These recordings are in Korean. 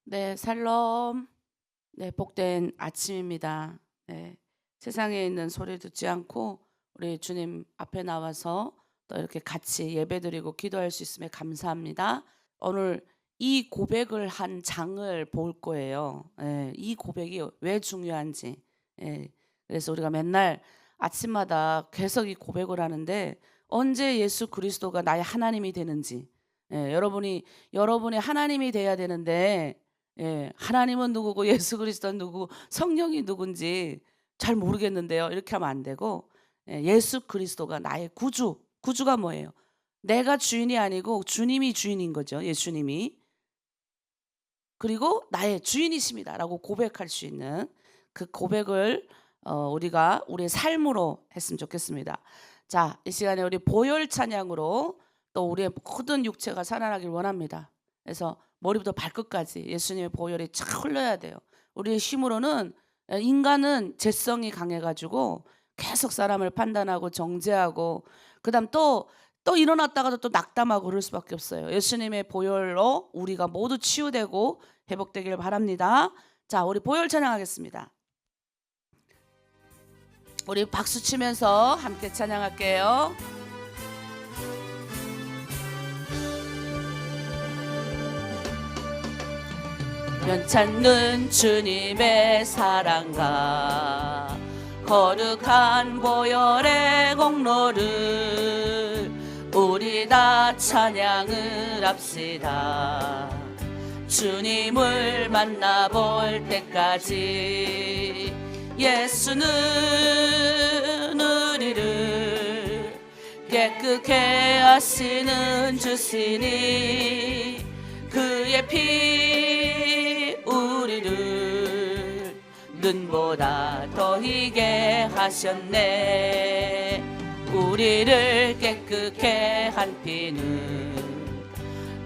네, 샬롬. 네, 복된 아침입니다. 네, 세상에 있는 소리 듣지 않고 우리 주님 앞에 나와서 또 이렇게 같이 예배드리고 기도할 수 있음에 감사합니다. 오늘 이 고백을 한 장을 볼 거예요. 이 고백이 왜 중요한지. 그래서 우리가 맨날 아침마다 계속 이 고백을 하는데 언제 예수 그리스도가 나의 하나님이 되는지, 여러분이 하나님이 돼야 되는데, 하나님은 누구고 예수 그리스도는 누구고 성령이 누군지 잘 모르겠는데요. 이렇게 하면 안 되고, 예수 그리스도가 나의 구주가 뭐예요? 내가 주인이 아니고 주님이 주인인 거죠. 예수님이. 그리고 나의 주인이십니다라고 고백할 수 있는 그 고백을 우리가 우리의 삶으로 했으면 좋겠습니다. 자, 이 시간에 우리 보혈 찬양으로 또 우리의 모든 육체가 살아나길 원합니다. 그래서 머리부터 발끝까지 예수님의 보혈이 쫙 흘러야 돼요. 우리의 힘으로는, 인간은 죄성이 강해가지고 계속 사람을 판단하고 정죄하고, 그다음 또 일어났다가도 또 낙담하고 그럴 수밖에 없어요. 예수님의 보혈로 우리가 모두 치유되고 회복되길 바랍니다. 자, 우리 보혈 찬양하겠습니다. 우리 박수 치면서 함께 찬양할게요. 면찮는 주님의 사랑과 거룩한 보혈의 공로를 우리 다 찬양을 합시다. 주님을 만나볼 때까지 예수는 우리를 깨끗게 하시는 주시니 그의 피 우리를 눈보다 더 희게 하셨네. 우리를 깨끗게 한 피는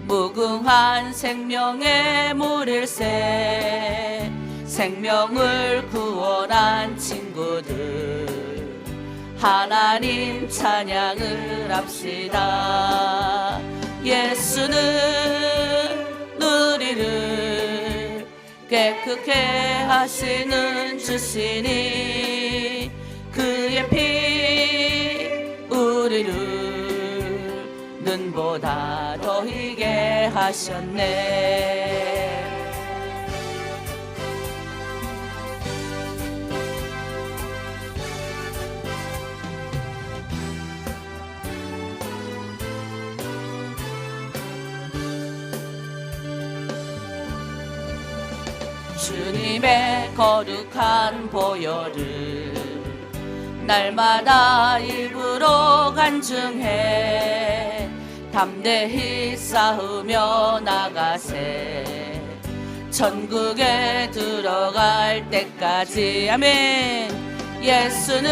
무궁한 생명의 물일세. 생명을 구원한 친구들 하나님 찬양을 합시다. 예수는 우리를 깨끗게 하시는 주시니 그의 피 우리를 눈보다 더 희게 하셨네. 주님의 거룩한 보혈을 날마다 입으로 간증해 담대히 쌓으며 나가세. 천국에 들어갈 때까지 아멘. 예수는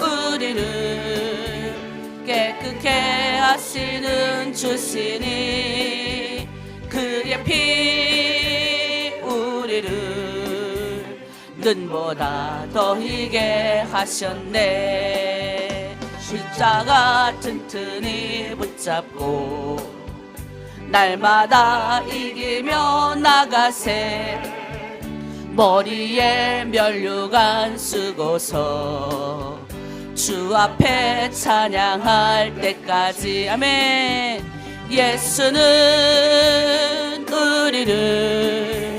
우리를 깨끗게 하시는 주시니 그의 피 우리를 눈보다 더 희게 하셨네. 십자가 튼튼히 붙잡고 날마다 이기며 나가세. 머리에 면류관 쓰고서 주 앞에 찬양할 때까지 아멘. 예수는 우리를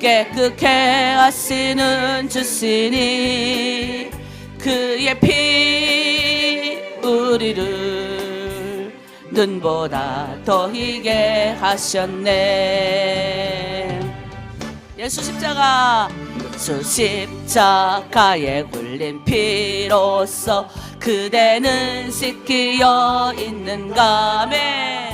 깨끗게 하시는 주시니 그의 피 우리를 눈보다 더 희게 하셨네. 예수 십자가에 굴린 피로써 그대는 씻기어 있는가 아멘.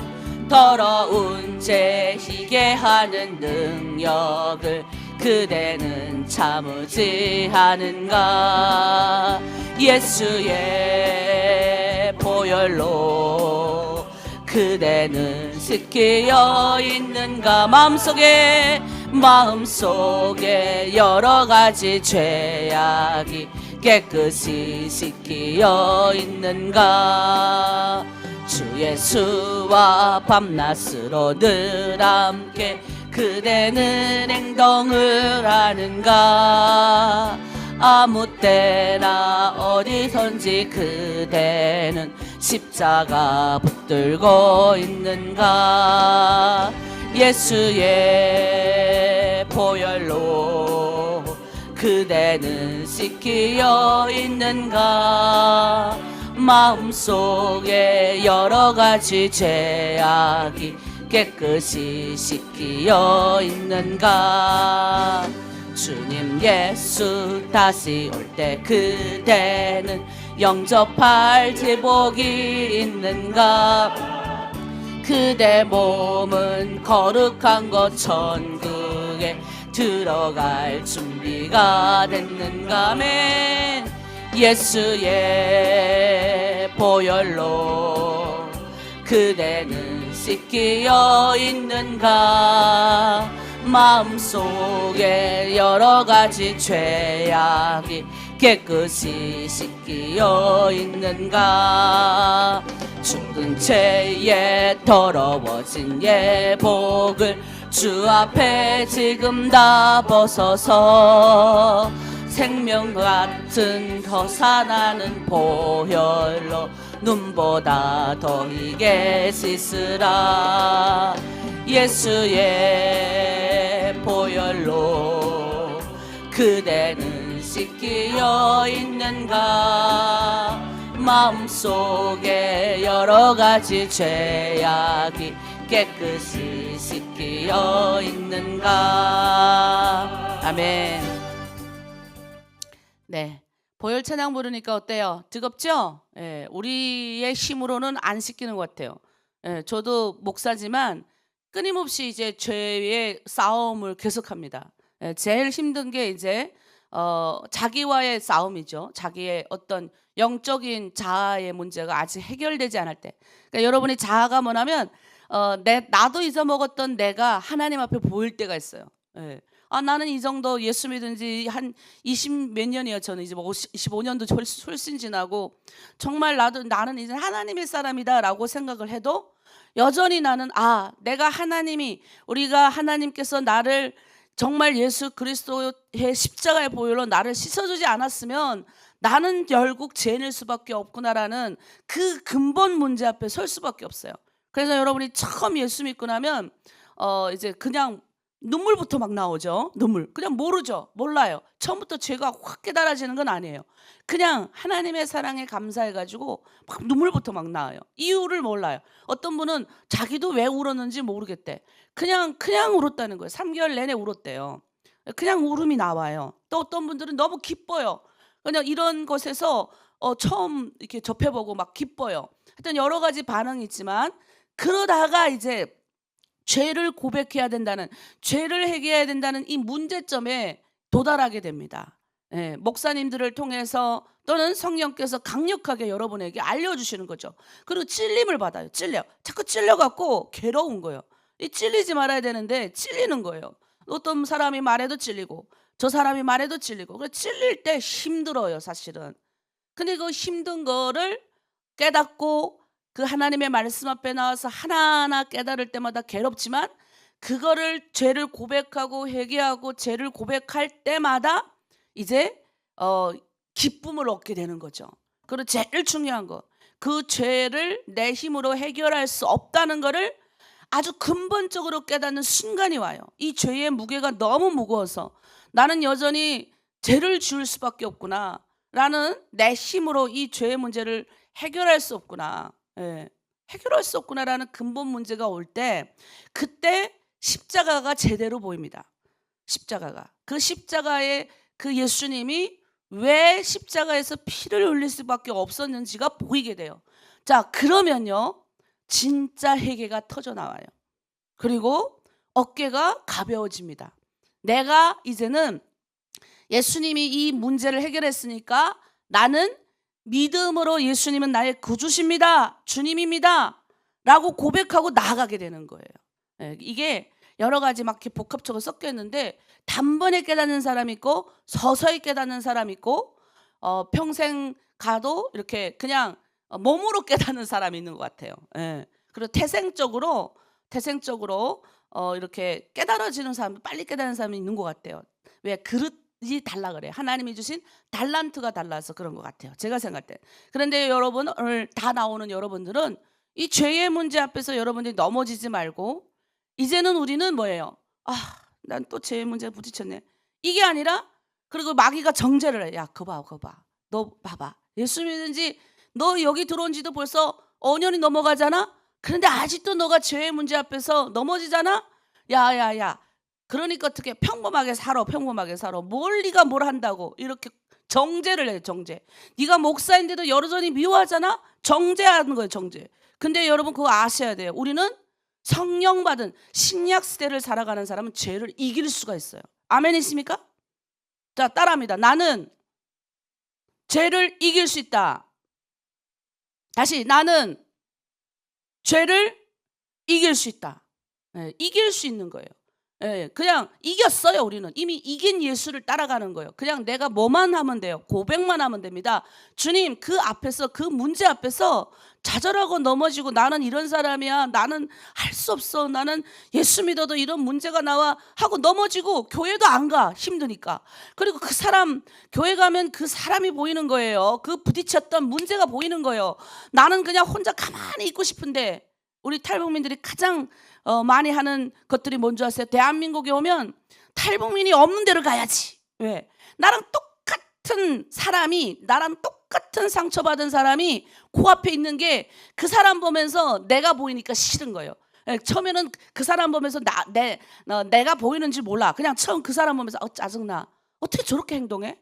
더러운 죄 희게 하는 능력을 그대는 참으지 않은가. 예수의 보혈로 그대는 씻기어 있는가. 마음속에 여러 가지 죄악이 깨끗이 씻기어 있는가. 주 예수와 밤낮으로 늘 함께 그대는 행동을 하는가? 아무 때나 어디선지 그대는 십자가 붙들고 있는가? 예수의 보혈로 그대는 씻기어 있는가? 마음속에 여러 가지 죄악이 깨끗이 씻기어 있는가? 주님 예수 다시 올 때 그대는 영접할 제복이 있는가? 그대 몸은 거룩한 것 천국에 들어갈 준비가 됐는가? 아멘. 예수의 보혈로 그대는 씻기어 있는가? 마음속에 여러 가지 죄악이 깨끗이 씻기어 있는가? 죽은 죄에 더러워진 예복을 주 앞에 지금 다 벗어서 생명 같은 거사나는 보혈로 눈보다 더 이게 씻으라. 예수의 보혈로 그대는 씻기어 있는가? 마음속에 여러 가지 죄악이 깨끗이 씻기어 있는가? 아멘. 네, 보혈 찬양 부르니까 어때요? 뜨겁죠? 예, 우리의 힘으로는 안 씻기는 것 같아요. 예, 저도 목사지만 끊임없이 이제 죄의 싸움을 계속합니다. 예, 제일 힘든 게 이제 자기와의 싸움이죠. 자기의 어떤 영적인 자아의 문제가 아직 해결되지 않을 때. 그러니까 여러분이 자아가 뭐냐면 나도 잊어먹었던 내가 하나님 앞에 보일 때가 있어요. 예. 아, 나는 이 정도 예수 믿은 지 한 20 몇 년이에요. 저는 이제 25년도 훨씬 지나고 정말 나는 이제 하나님의 사람이다라고 생각을 해도 여전히 나는 내가 우리가 하나님께서 나를 정말 예수 그리스도의 십자가의 보혈로 나를 씻어주지 않았으면 나는 결국 죄인일 수밖에 없구나라는 그 근본 문제 앞에 설 수밖에 없어요. 그래서 여러분이 처음 예수 믿고 나면 이제 그냥 눈물부터 막 나오죠. 눈물. 그냥 모르죠. 몰라요. 처음부터 죄가 확 깨달아지는 건 아니에요. 그냥 하나님의 사랑에 감사해가지고 막 눈물부터 막 나와요. 이유를 몰라요. 어떤 분은 자기도 왜 울었는지 모르겠대. 그냥 울었다는 거예요. 3개월 내내 울었대요. 그냥 울음이 나와요. 또 어떤 분들은 너무 기뻐요. 그냥 이런 것에서 처음 이렇게 접해보고 막 기뻐요. 하여튼 여러 가지 반응이 있지만 그러다가 이제 죄를 고백해야 된다는, 죄를 해결해야 된다는 이 문제점에 도달하게 됩니다. 예, 목사님들을 통해서 또는 성령께서 강력하게 여러분에게 알려주시는 거죠. 그리고 찔림을 받아요. 자꾸 찔려갖고 괴로운 거예요. 이 찔리지 말아야 되는데 찔리는 거예요. 어떤 사람이 말해도 찔리고 저 사람이 말해도 찔리고. 그래서 찔릴 때 힘들어요, 사실은. 근데 그 힘든 거를 깨닫고 그 하나님의 말씀 앞에 나와서 하나하나 깨달을 때마다 괴롭지만 그거를 죄를 고백하고 회개하고 죄를 고백할 때마다 이제 기쁨을 얻게 되는 거죠. 그리고 제일 중요한 거, 그 죄를 내 힘으로 해결할 수 없다는 거를 아주 근본적으로 깨닫는 순간이 와요. 이 죄의 무게가 너무 무거워서 나는 여전히 죄를 지을 수밖에 없구나 라는, 내 힘으로 이 죄의 문제를 해결할 수 없구나, 해결할 수 없구나라는 근본 문제가 올 때, 그때 십자가가 제대로 보입니다. 십자가가, 그 십자가의 그 예수님이 왜 십자가에서 피를 흘릴 수밖에 없었는지가 보이게 돼요. 자, 그러면요 진짜 회개가 터져 나와요. 그리고 어깨가 가벼워집니다. 내가 이제는 예수님이 이 문제를 해결했으니까 나는 믿음으로 예수님은 나의 구주십니다, 주님입니다 라고 고백하고 나아가게 되는 거예요. 이게 여러 가지 막 이렇게 복합적으로 섞여 있는데, 단번에 깨닫는 사람이 있고 서서히 깨닫는 사람이 있고 평생 가도 이렇게 그냥 몸으로 깨닫는 사람이 있는 것 같아요. 그리고 태생적으로 이렇게 깨달아지는 사람, 빨리 깨달은 사람이 있는 것 같아요. 왜? 그릇이 달라 그래요. 하나님이 주신 달란트가 달라서 그런 것 같아요, 제가 생각할 때. 그런데 여러분, 오늘 다 나오는 여러분들은 이 죄의 문제 앞에서 여러분들이 넘어지지 말고, 이제는 우리는 뭐예요? 난 또 죄의 문제에 부딪혔네, 이게 아니라, 그리고 마귀가 정죄를 해. 야, 그거 봐. 너 봐봐. 예수 믿는지, 너 여기 들어온 지도 벌써 5년이 넘어가잖아? 그런데 아직도 너가 죄의 문제 앞에서 넘어지잖아? 야. 그러니까 어떻게 평범하게 살아. 뭘 네가 뭘 한다고. 이렇게 정죄를 해, 정죄. 네가 목사인데도 여러분이 미워하잖아? 정죄하는 거예요, 정죄. 근데 여러분 그거 아셔야 돼요. 우리는 성령 받은 신약 시대를 살아가는 사람은 죄를 이길 수가 있어요. 아멘이십니까? 자, 따라합니다. 나는 죄를 이길 수 있다. 다시, 나는 죄를 이길 수 있다. 이길 수 있는 거예요. 그냥 이겼어요. 우리는 이미 이긴 예수를 따라가는 거예요. 그냥 내가 뭐만 하면 돼요. 고백만 하면 됩니다. 주님, 그 앞에서, 그 문제 앞에서 좌절하고 넘어지고, 나는 이런 사람이야, 나는 할 수 없어, 나는 예수 믿어도 이런 문제가 나와 하고 넘어지고 교회도 안 가, 힘드니까. 그리고 그 사람, 교회 가면 그 사람이 보이는 거예요. 그 부딪혔던 문제가 보이는 거예요. 나는 그냥 혼자 가만히 있고 싶은데, 우리 탈북민들이 가장 많이 하는 것들이 뭔지 아세요? 대한민국에 오면 탈북민이 없는 데를 가야지. 왜? 나랑 똑같은 사람이, 나랑 똑같은 상처받은 사람이 코앞에 있는 게, 그 사람 보면서 내가 보이니까 싫은 거예요. 처음에는 그 사람 보면서 내가 보이는지 몰라. 그냥 처음 그 사람 보면서 짜증나. 어떻게 저렇게 행동해?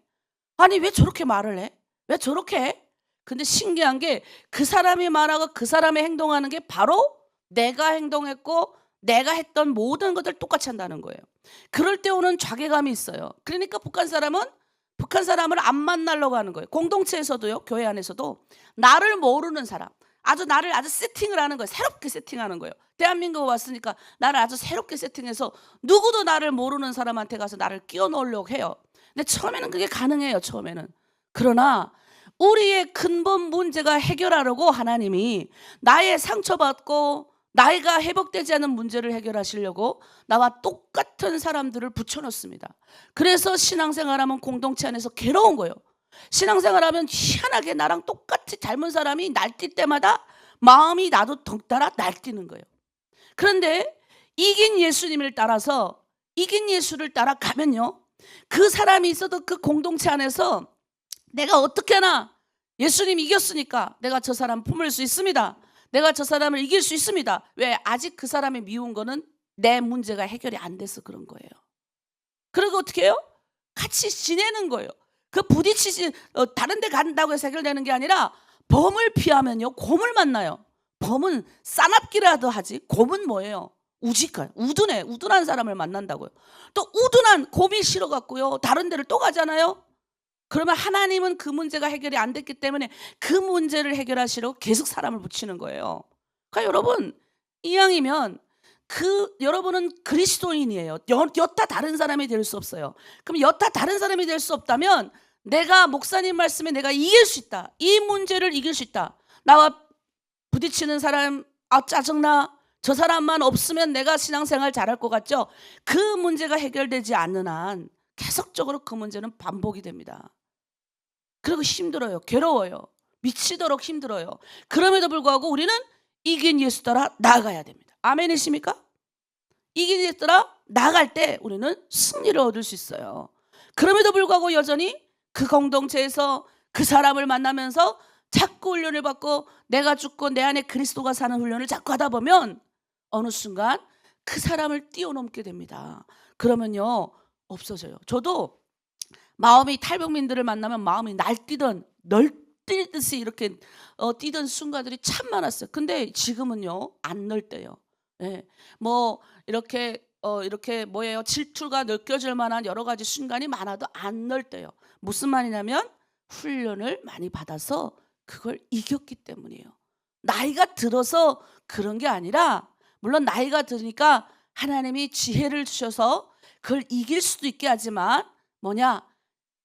아니, 왜 저렇게 말을 해? 왜 저렇게 해? 근데 신기한 게, 그 사람이 말하고 그 사람이 행동하는 게 바로 내가 행동했고 내가 했던 모든 것들 똑같이 한다는 거예요. 그럴 때 오는 자괴감이 있어요. 그러니까 북한 사람을 안 만나려고 하는 거예요. 공동체에서도요, 교회 안에서도 나를 모르는 사람, 나를 아주 세팅을 하는 거예요. 새롭게 세팅하는 거예요. 대한민국에 왔으니까 나를 아주 새롭게 세팅해서 누구도 나를 모르는 사람한테 가서 나를 끼워 넣으려고 해요. 근데 처음에는 그게 가능해요, 처음에는. 그러나 우리의 근본 문제가 해결하려고 하나님이 나의 상처받고 나이가 회복되지 않은 문제를 해결하시려고 나와 똑같은 사람들을 붙여놓습니다. 그래서 신앙생활하면 공동체 안에서 괴로운 거예요. 신앙생활하면 희한하게 나랑 똑같이 닮은 사람이 날뛸 때마다 마음이 나도 덩달아 날뛰는 거예요. 그런데 이긴 예수님을 따라서, 이긴 예수를 따라가면요, 그 사람이 있어도 그 공동체 안에서 내가 어떻게 하나, 예수님 이겼으니까 내가 저 사람 품을 수 있습니다. 내가 저 사람을 이길 수 있습니다. 왜? 아직 그 사람이 미운 거는 내 문제가 해결이 안 돼서 그런 거예요. 그리고 어떻게 해요? 같이 지내는 거예요. 그 부딪히지, 다른 데 간다고 해서 해결되는 게 아니라, 범을 피하면요, 곰을 만나요. 범은 싸납기라도 하지, 곰은 뭐예요? 우둔한 사람을 만난다고요. 또 우둔한 곰이 싫어갖고요, 다른 데를 또 가잖아요. 그러면 하나님은 그 문제가 해결이 안 됐기 때문에 그 문제를 해결하시려고 계속 사람을 붙이는 거예요. 그러니까 여러분, 이왕이면 여러분은 그리스도인이에요. 여타 다른 사람이 될 수 없어요. 그럼 여타 다른 사람이 될 수 없다면, 내가 목사님 말씀에 내가 이길 수 있다, 이 문제를 이길 수 있다, 나와 부딪히는 사람, 짜증나, 저 사람만 없으면 내가 신앙생활 잘할 것 같죠? 그 문제가 해결되지 않는 한 계속적으로 그 문제는 반복이 됩니다. 그리고 힘들어요. 괴로워요. 미치도록 힘들어요. 그럼에도 불구하고 우리는 이긴 예수 따라 나아가야 됩니다. 아멘이십니까? 이긴 예수 따라 나아갈 때 우리는 승리를 얻을 수 있어요. 그럼에도 불구하고 여전히 그 공동체에서 그 사람을 만나면서 자꾸 훈련을 받고, 내가 죽고 내 안에 그리스도가 사는 훈련을 자꾸 하다 보면 어느 순간 그 사람을 뛰어넘게 됩니다. 그러면요, 없어져요. 저도 마음이, 탈북민들을 만나면 마음이 널뛰듯이 이렇게 뛰던 순간들이 참 많았어요. 근데 지금은요, 안 널뛰어요. 뭐 이렇게 뭐예요? 질투가 느껴질 만한 여러 가지 순간이 많아도 안 널뛰어요. 무슨 말이냐면, 훈련을 많이 받아서 그걸 이겼기 때문이에요. 나이가 들어서 그런 게 아니라, 물론 나이가 들으니까 하나님이 지혜를 주셔서 그걸 이길 수도 있게 하지만,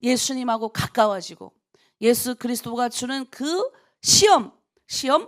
예수님하고 가까워지고 예수 그리스도가 주는 그 시험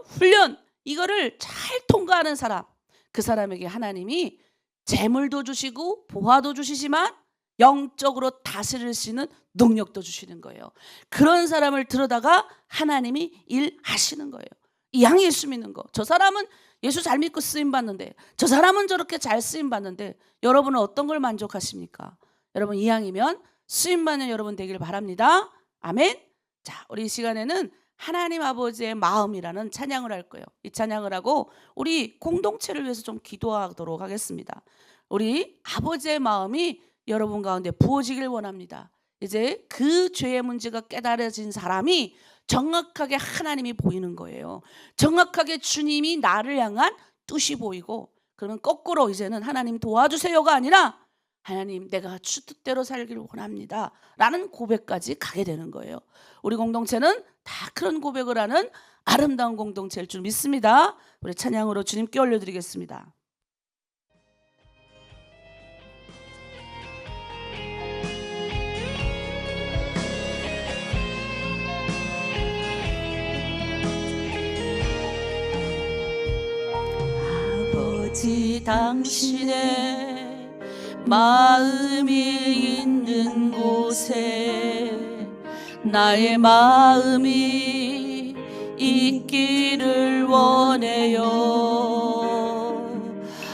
훈련, 이거를 잘 통과하는 사람, 그 사람에게 하나님이 재물도 주시고 보화도 주시지만 영적으로 다스릴 수 있는 능력도 주시는 거예요. 그런 사람을 들여다가 하나님이 일하시는 거예요. 이 양 예수 믿는 거, 저 사람은 예수 잘 믿고 쓰임 받는데, 저 사람은 저렇게 잘 쓰임 받는데, 여러분은 어떤 걸 만족하십니까? 여러분 이 양이면 쓰임 받는 여러분 되길 바랍니다. 아멘. 자, 우리 이 시간에는 하나님 아버지의 마음이라는 찬양을 할 거예요. 이 찬양을 하고 우리 공동체를 위해서 좀 기도하도록 하겠습니다. 우리 아버지의 마음이 여러분 가운데 부어지길 원합니다. 이제 그 죄의 문제가 깨달아진 사람이 정확하게 하나님이 보이는 거예요. 정확하게 주님이 나를 향한 뜻이 보이고, 그러면 거꾸로 이제는 하나님 도와주세요가 아니라 하나님 내가 주 뜻대로 살기를 원합니다 라는 고백까지 가게 되는 거예요. 우리 공동체는 다 그런 고백을 하는 아름다운 공동체일 줄 믿습니다. 우리 찬양으로 주님께 올려드리겠습니다. 아버지 당신의 마음이 있는 곳에 나의 마음이 있기를 원해요.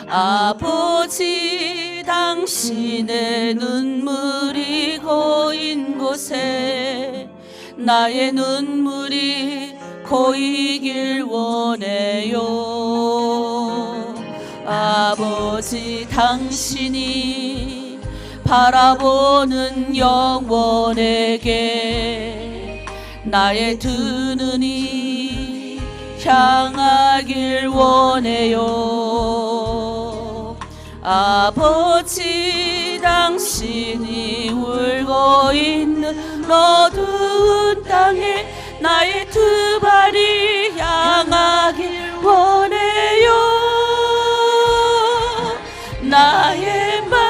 아버지 당신의 눈물이 고인 곳에 나의 눈물이 고이길 원해요. 아버지 당신이 바라보는 영혼에게 나의 두 눈이 향하길 원해요. 아버지 당신이 울고 있는 어두운 땅에 나의 두 발이 향하길 원해요. 나의 마음이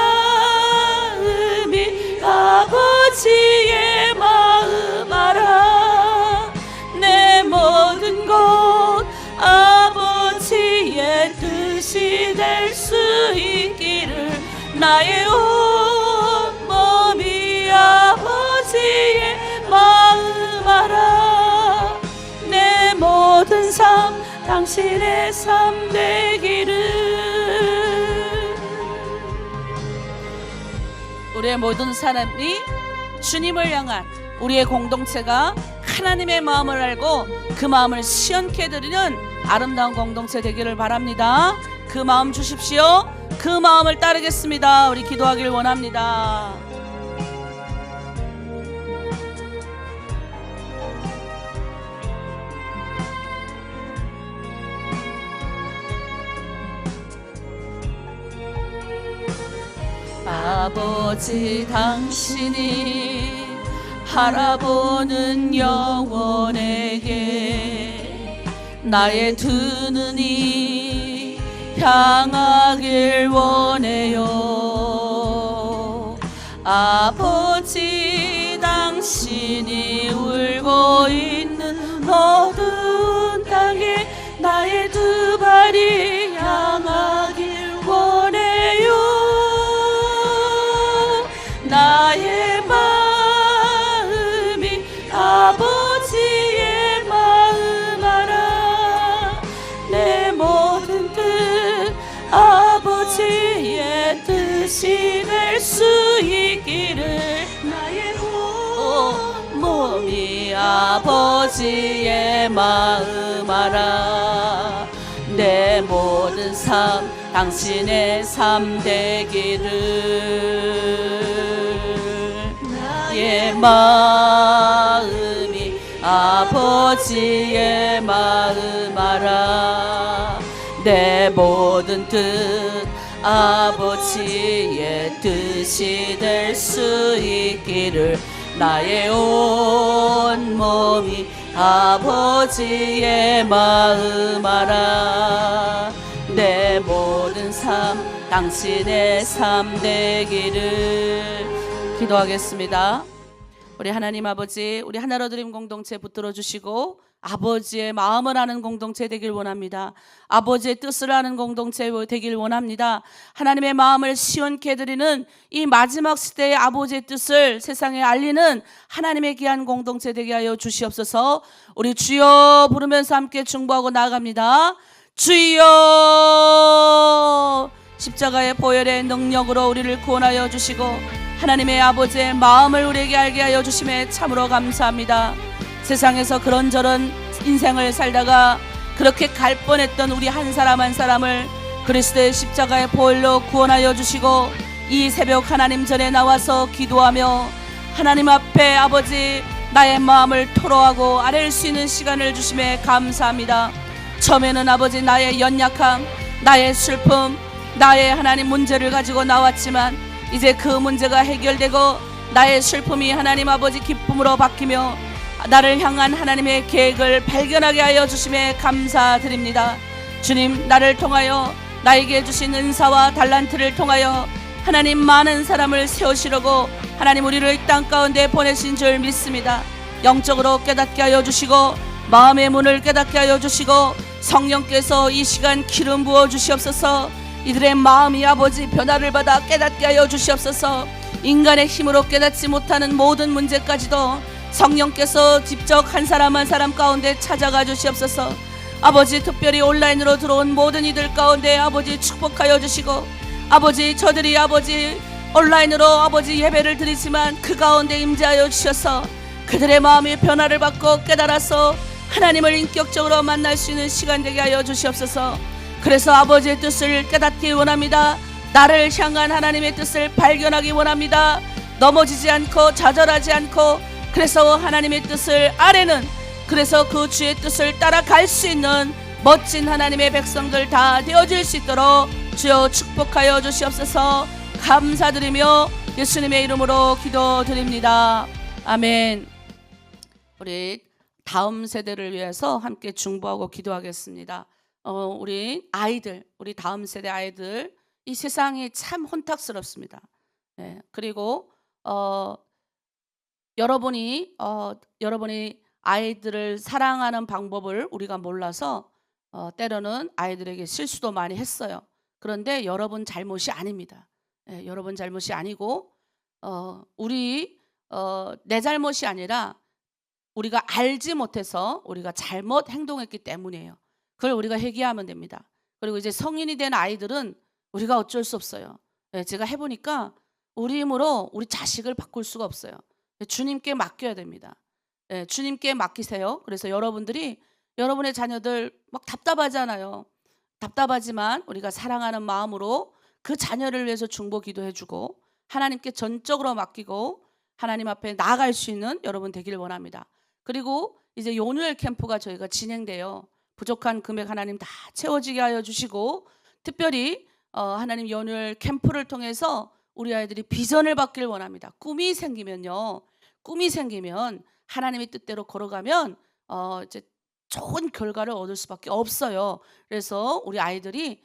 아버지의 마음 알아. 내 모든 것 아버지의 뜻이 될 수 있기를 나의 온 몸이 아버지의 마음 알아. 내 모든 삶 당신의 삶 되기를. 우리의 모든 사람이 주님을 향한 우리의 공동체가 하나님의 마음을 알고 그 마음을 시원케 드리는 아름다운 공동체 되기를 바랍니다. 그 마음 주십시오. 그 마음을 따르겠습니다. 우리 기도하길 원합니다. 아버지 당신이 바라보는 영혼에게 나의 두 눈이 향하길 원해요. 아버지 당신이 울고 있는 어두운 땅에 나의 두 발이 향하길 원해요. 나의 마음이 아버지의 마음 알아. 내 모든 뜻 아버지의 뜻이 될 수 있기를 나의 온 몸이 아버지의 마음 알아. 내 모든 삶 당신의 삶 되기를. 나의 마음이 아버지의 마음 알아. 내 모든 뜻 아버지의 뜻이 될 수 있기를 나의 온 몸이 아버지의 마음 알아. 내 모든 삶 당신의 삶 되기를. 기도하겠습니다. 우리 하나님 아버지, 우리 하나로 드림 공동체 붙들어 주시고 아버지의 마음을 아는 공동체 되길 원합니다. 아버지의 뜻을 아는 공동체 되길 원합니다. 하나님의 마음을 시원케 해드리는 이 마지막 시대의 아버지의 뜻을 세상에 알리는 하나님의 귀한 공동체 되게 하여 주시옵소서. 우리 주여 부르면서 함께 중보하고 나아갑니다. 주여, 십자가의 보혈의 능력으로 우리를 구원하여 주시고 하나님의 아버지의 마음을 우리에게 알게 하여 주심에 참으로 감사합니다. 세상에서 그런저런 인생을 살다가 그렇게 갈 뻔했던 우리 한 사람 한 사람을 그리스도의 십자가의 보혈로 구원하여 주시고 이 새벽 하나님 전에 나와서 기도하며 하나님 앞에 아버지 나의 마음을 토로하고 아랠 수 있는 시간을 주심에 감사합니다. 처음에는 아버지 나의 연약함, 나의 슬픔, 나의 하나님 문제를 가지고 나왔지만 이제 그 문제가 해결되고 나의 슬픔이 하나님 아버지 기쁨으로 바뀌며 나를 향한 하나님의 계획을 발견하게 하여 주심에 감사드립니다. 주님, 나를 통하여 나에게 주신 은사와 달란트를 통하여 하나님 많은 사람을 세우시려고 하나님 우리를 이 땅 가운데 보내신 줄 믿습니다. 영적으로 깨닫게 하여 주시고 마음의 문을 깨닫게 하여 주시고 성령께서 이 시간 기름 부어 주시옵소서. 이들의 마음이 아버지 변화를 받아 깨닫게 하여 주시옵소서. 인간의 힘으로 깨닫지 못하는 모든 문제까지도 성령께서 직접 한 사람 한 사람 가운데 찾아가 주시옵소서. 아버지, 특별히 온라인으로 들어온 모든 이들 가운데 아버지 축복하여 주시고 아버지, 저들이 아버지 온라인으로 아버지 예배를 드리지만 그 가운데 임재하여 주셔서 그들의 마음이 변화를 받고 깨달아서 하나님을 인격적으로 만날 수 있는 시간 되게 하여 주시옵소서. 그래서 아버지의 뜻을 깨닫기 원합니다. 나를 향한 하나님의 뜻을 발견하기 원합니다. 넘어지지 않고 좌절하지 않고 그래서 하나님의 뜻을 아뢰는, 그래서 그 주의 뜻을 따라갈 수 있는 멋진 하나님의 백성들 다 되어질 수 있도록 주여 축복하여 주시옵소서. 감사드리며 예수님의 이름으로 기도드립니다. 아멘. 우리 다음 세대를 위해서 함께 중보하고 기도하겠습니다. 우리 아이들, 우리 다음 세대 아이들, 이 세상이 참 혼탁스럽습니다. 그리고 여러분이 아이들을 사랑하는 방법을 우리가 몰라서 때로는 아이들에게 실수도 많이 했어요. 그런데 여러분 잘못이 아닙니다. 여러분 잘못이 아니고 내 잘못이 아니라 우리가 알지 못해서 우리가 잘못 행동했기 때문이에요. 그걸 우리가 회개하면 됩니다. 그리고 이제 성인이 된 아이들은 우리가 어쩔 수 없어요. 제가 해보니까 우리 힘으로 우리 자식을 바꿀 수가 없어요. 주님께 맡겨야 됩니다. 주님께 맡기세요. 그래서 여러분들이 여러분의 자녀들 막 답답하잖아요. 답답하지만 우리가 사랑하는 마음으로 그 자녀를 위해서 중보 기도해주고 하나님께 전적으로 맡기고 하나님 앞에 나아갈 수 있는 여러분 되기를 원합니다. 그리고 이제 요누엘 캠프가 저희가 진행돼요. 부족한 금액 하나님 다 채워지게 하여 주시고 특별히 하나님 요누엘 캠프를 통해서 우리 아이들이 비전을 받기를 원합니다. 꿈이 생기면 하나님의 뜻대로 걸어가면 이제 좋은 결과를 얻을 수밖에 없어요. 그래서 우리 아이들이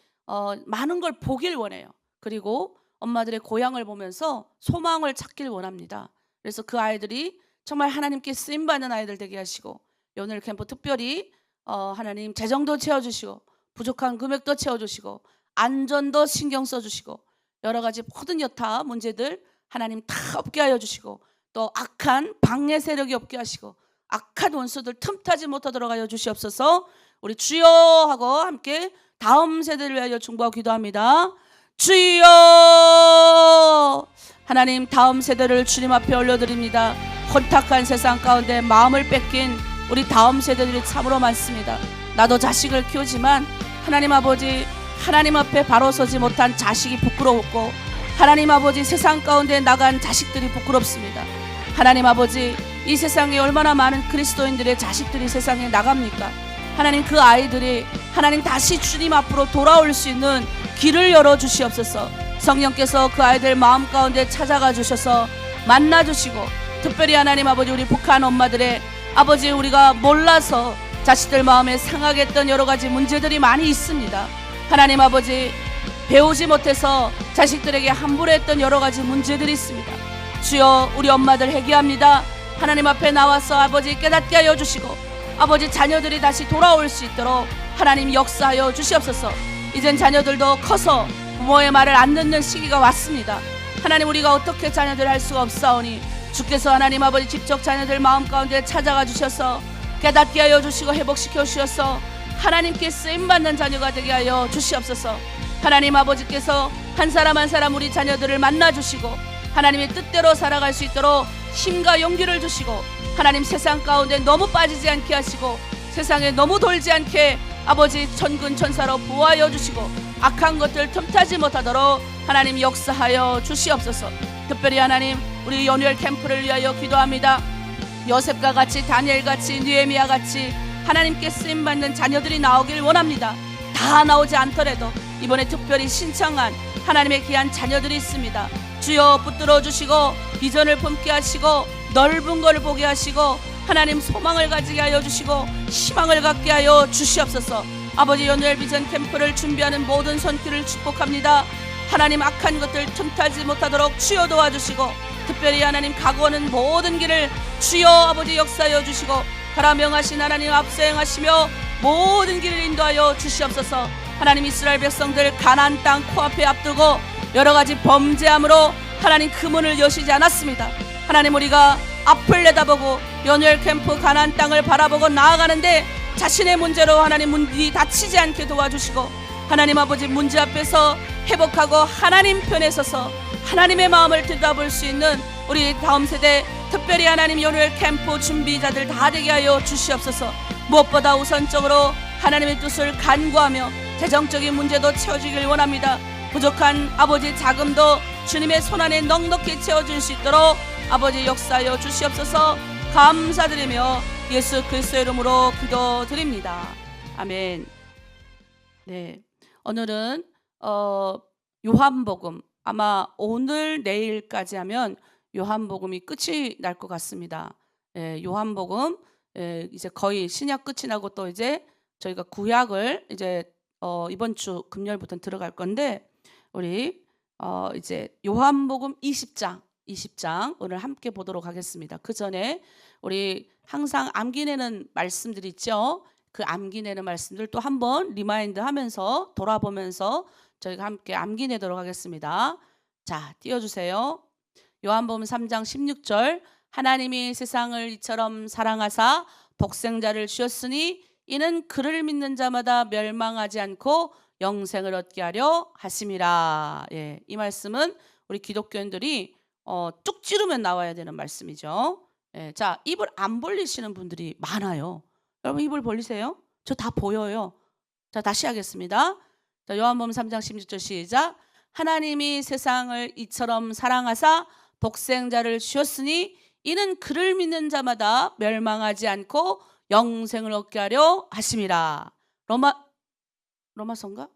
많은 걸 보길 원해요. 그리고 엄마들의 고향을 보면서 소망을 찾길 원합니다. 그래서 그 아이들이 정말 하나님께 쓰임받는 아이들 되게 하시고 요누엘 캠프 특별히 하나님 재정도 채워주시고 부족한 금액도 채워주시고 안전도 신경 써주시고 여러 가지 모든 여타 문제들 하나님 다 없게 하여 주시고 또 악한 방해 세력이 없게 하시고 악한 원수들 틈타지 못하도록 하여 주시옵소서. 우리 주여 하고 함께 다음 세대를 위하여 중보하고 기도합니다. 주여, 하나님 다음 세대를 주님 앞에 올려드립니다. 혼탁한 세상 가운데 마음을 뺏긴 우리 다음 세대들이 참으로 많습니다. 나도 자식을 키우지만 하나님 아버지 하나님 앞에 바로 서지 못한 자식이 부끄러웠고 하나님 아버지 세상 가운데 나간 자식들이 부끄럽습니다. 하나님 아버지 이 세상에 얼마나 많은 그리스도인들의 자식들이 세상에 나갑니까? 하나님 그 아이들이 하나님 다시 주님 앞으로 돌아올 수 있는 길을 열어주시옵소서. 성령께서 그 아이들 마음 가운데 찾아가 주셔서 만나주시고 특별히 하나님 아버지 우리 북한 엄마들의 아버지 우리가 몰라서 자식들 마음에 상하게 했던 여러 가지 문제들이 많이 있습니다. 하나님 아버지 배우지 못해서 자식들에게 함부로 했던 여러 가지 문제들이 있습니다. 주여 우리 엄마들 회개합니다. 하나님 앞에 나와서 아버지 깨닫게 하여 주시고 아버지 자녀들이 다시 돌아올 수 있도록 하나님 역사하여 주시옵소서. 이젠 자녀들도 커서 부모의 말을 안 듣는 시기가 왔습니다. 하나님, 우리가 어떻게 자녀들 할 수가 없사오니 주께서 하나님 아버지 직접 자녀들 마음 가운데 찾아가 주셔서 깨닫게 하여 주시고 회복시켜 주셔서 하나님께 쓰임받는 자녀가 되게 하여 주시옵소서. 하나님 아버지께서 한 사람 한 사람 우리 자녀들을 만나주시고 하나님의 뜻대로 살아갈 수 있도록 힘과 용기를 주시고 하나님 세상 가운데 너무 빠지지 않게 하시고 세상에 너무 돌지 않게 아버지 천군 천사로 보호하여 주시고 악한 것들 틈타지 못하도록 하나님 역사하여 주시옵소서. 특별히 하나님 우리 연휴 캠프를 위하여 기도합니다. 요셉과 같이 다니엘같이 느헤미야같이 하나님께 쓰임받는 자녀들이 나오길 원합니다. 다 나오지 않더라도 이번에 특별히 신청한 하나님의 귀한 자녀들이 있습니다. 주여 붙들어 주시고 비전을 품게 하시고 넓은 걸 보게 하시고 하나님 소망을 가지게 하여 주시고 희망을 갖게 하여 주시옵소서. 아버지 연휴 비전 캠프를 준비하는 모든 손길을 축복합니다. 하나님 악한 것들 틈타지 못하도록 주여 도와주시고 특별히 하나님 가고 오는 모든 길을 주여 아버지 역사하여 주시고 가라 명하신 하나님 앞서 행하시며 모든 길을 인도하여 주시옵소서. 하나님 이스라엘 백성들 가나안 땅 코앞에 앞두고 여러가지 범죄함으로 하나님 그 문을 여시지 않았습니다. 하나님 우리가 앞을 내다보고 연휴 캠프 가나안 땅을 바라보고 나아가는데 자신의 문제로 하나님 문이 닫히지 않게 도와주시고 하나님 아버지 문제 앞에서 회복하고 하나님 편에 서서 하나님의 마음을 들여다볼 수 있는 우리 다음 세대 특별히 하나님 연휴 캠프 준비자들 다 되게 하여 주시옵소서. 무엇보다 우선적으로 하나님의 뜻을 간구하며 재정적인 문제도 채워주길 원합니다. 부족한 아버지 자금도 주님의 손안에 넉넉히 채워줄 수 있도록 아버지 역사하여 주시옵소서. 감사드리며 예수 그리스도의 이름으로 기도드립니다. 아멘. 네, 오늘은 요한복음 아마 오늘 내일까지 하면 요한복음이 끝이 날 것 같습니다. 요한복음 이제 거의 신약 끝이 나고 또 이제 저희가 구약을 이제 이번 주 금요일부터 들어갈 건데 우리 이제 요한복음 20장 오늘 함께 보도록 하겠습니다. 그 전에 우리 항상 암기내는 말씀들 있죠. 그 암기내는 말씀들 또 한번 리마인드 하면서 돌아보면서 저희가 함께 암기내도록 하겠습니다. 자, 띄워주세요. 요한복음 3장 16절 하나님이 세상을 이처럼 사랑하사 독생자를 주셨으니 이는 그를 믿는 자마다 멸망하지 않고 영생을 얻게 하려 하심이라. 예, 이 말씀은 우리 기독교인들이 뚝 찌르면 나와야 되는 말씀이죠. 예, 자, 입을 안 벌리시는 분들이 많아요. 여러분 입을 벌리세요. 저 다 보여요. 자, 다시 하겠습니다. 자, 요한복음 3장 16절 시작. 하나님이 세상을 이처럼 사랑하사 독생자를 주셨으니 이는 그를 믿는 자마다 멸망하지 않고 영생을 얻게 하려 하심이라. 로마서인가?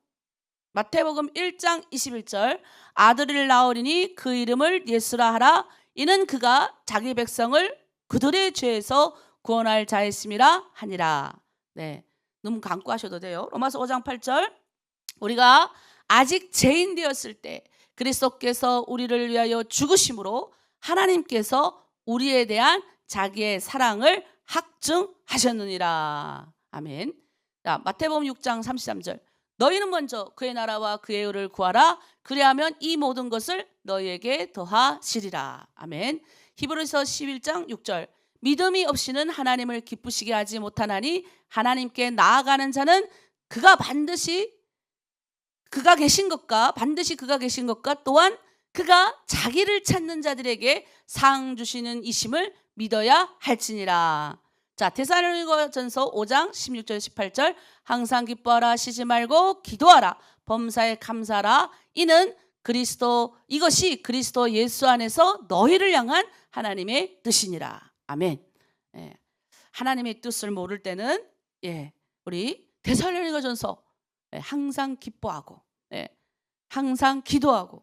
마태복음 1장 21절 아들을 낳으리니 그 이름을 예수라 하라. 이는 그가 자기 백성을 그들의 죄에서 구원할 자였음이라 하니라. 네, 눈 감고 하셔도 돼요. 로마서 5장 8절 우리가 아직 죄인 되었을 때 그리스도께서 우리를 위하여 죽으심으로 하나님께서 우리에 대한 자기의 사랑을 확증하셨느니라. 아멘. 자, 마태복음 6장 33절 너희는 먼저 그의 나라와 그의 의를 구하라. 그리하면 이 모든 것을 너희에게 더하시리라. 아멘. 히브리서 11장 6절 믿음이 없이는 하나님을 기쁘시게 하지 못하나니 하나님께 나아가는 자는 그가 계신 것과 또한 그가 자기를 찾는 자들에게 상 주시는 이심을 믿어야 할지니라. 자, 데살로니가전서 5장 16절 18절 항상 기뻐하라 쉬지 말고 기도하라 범사에 감사하라 이것이 그리스도 예수 안에서 너희를 향한 하나님의 뜻이니라. 아멘. 예, 하나님의 뜻을 모를 때는 우리 데살로니가전서 항상 기뻐하고 항상 기도하고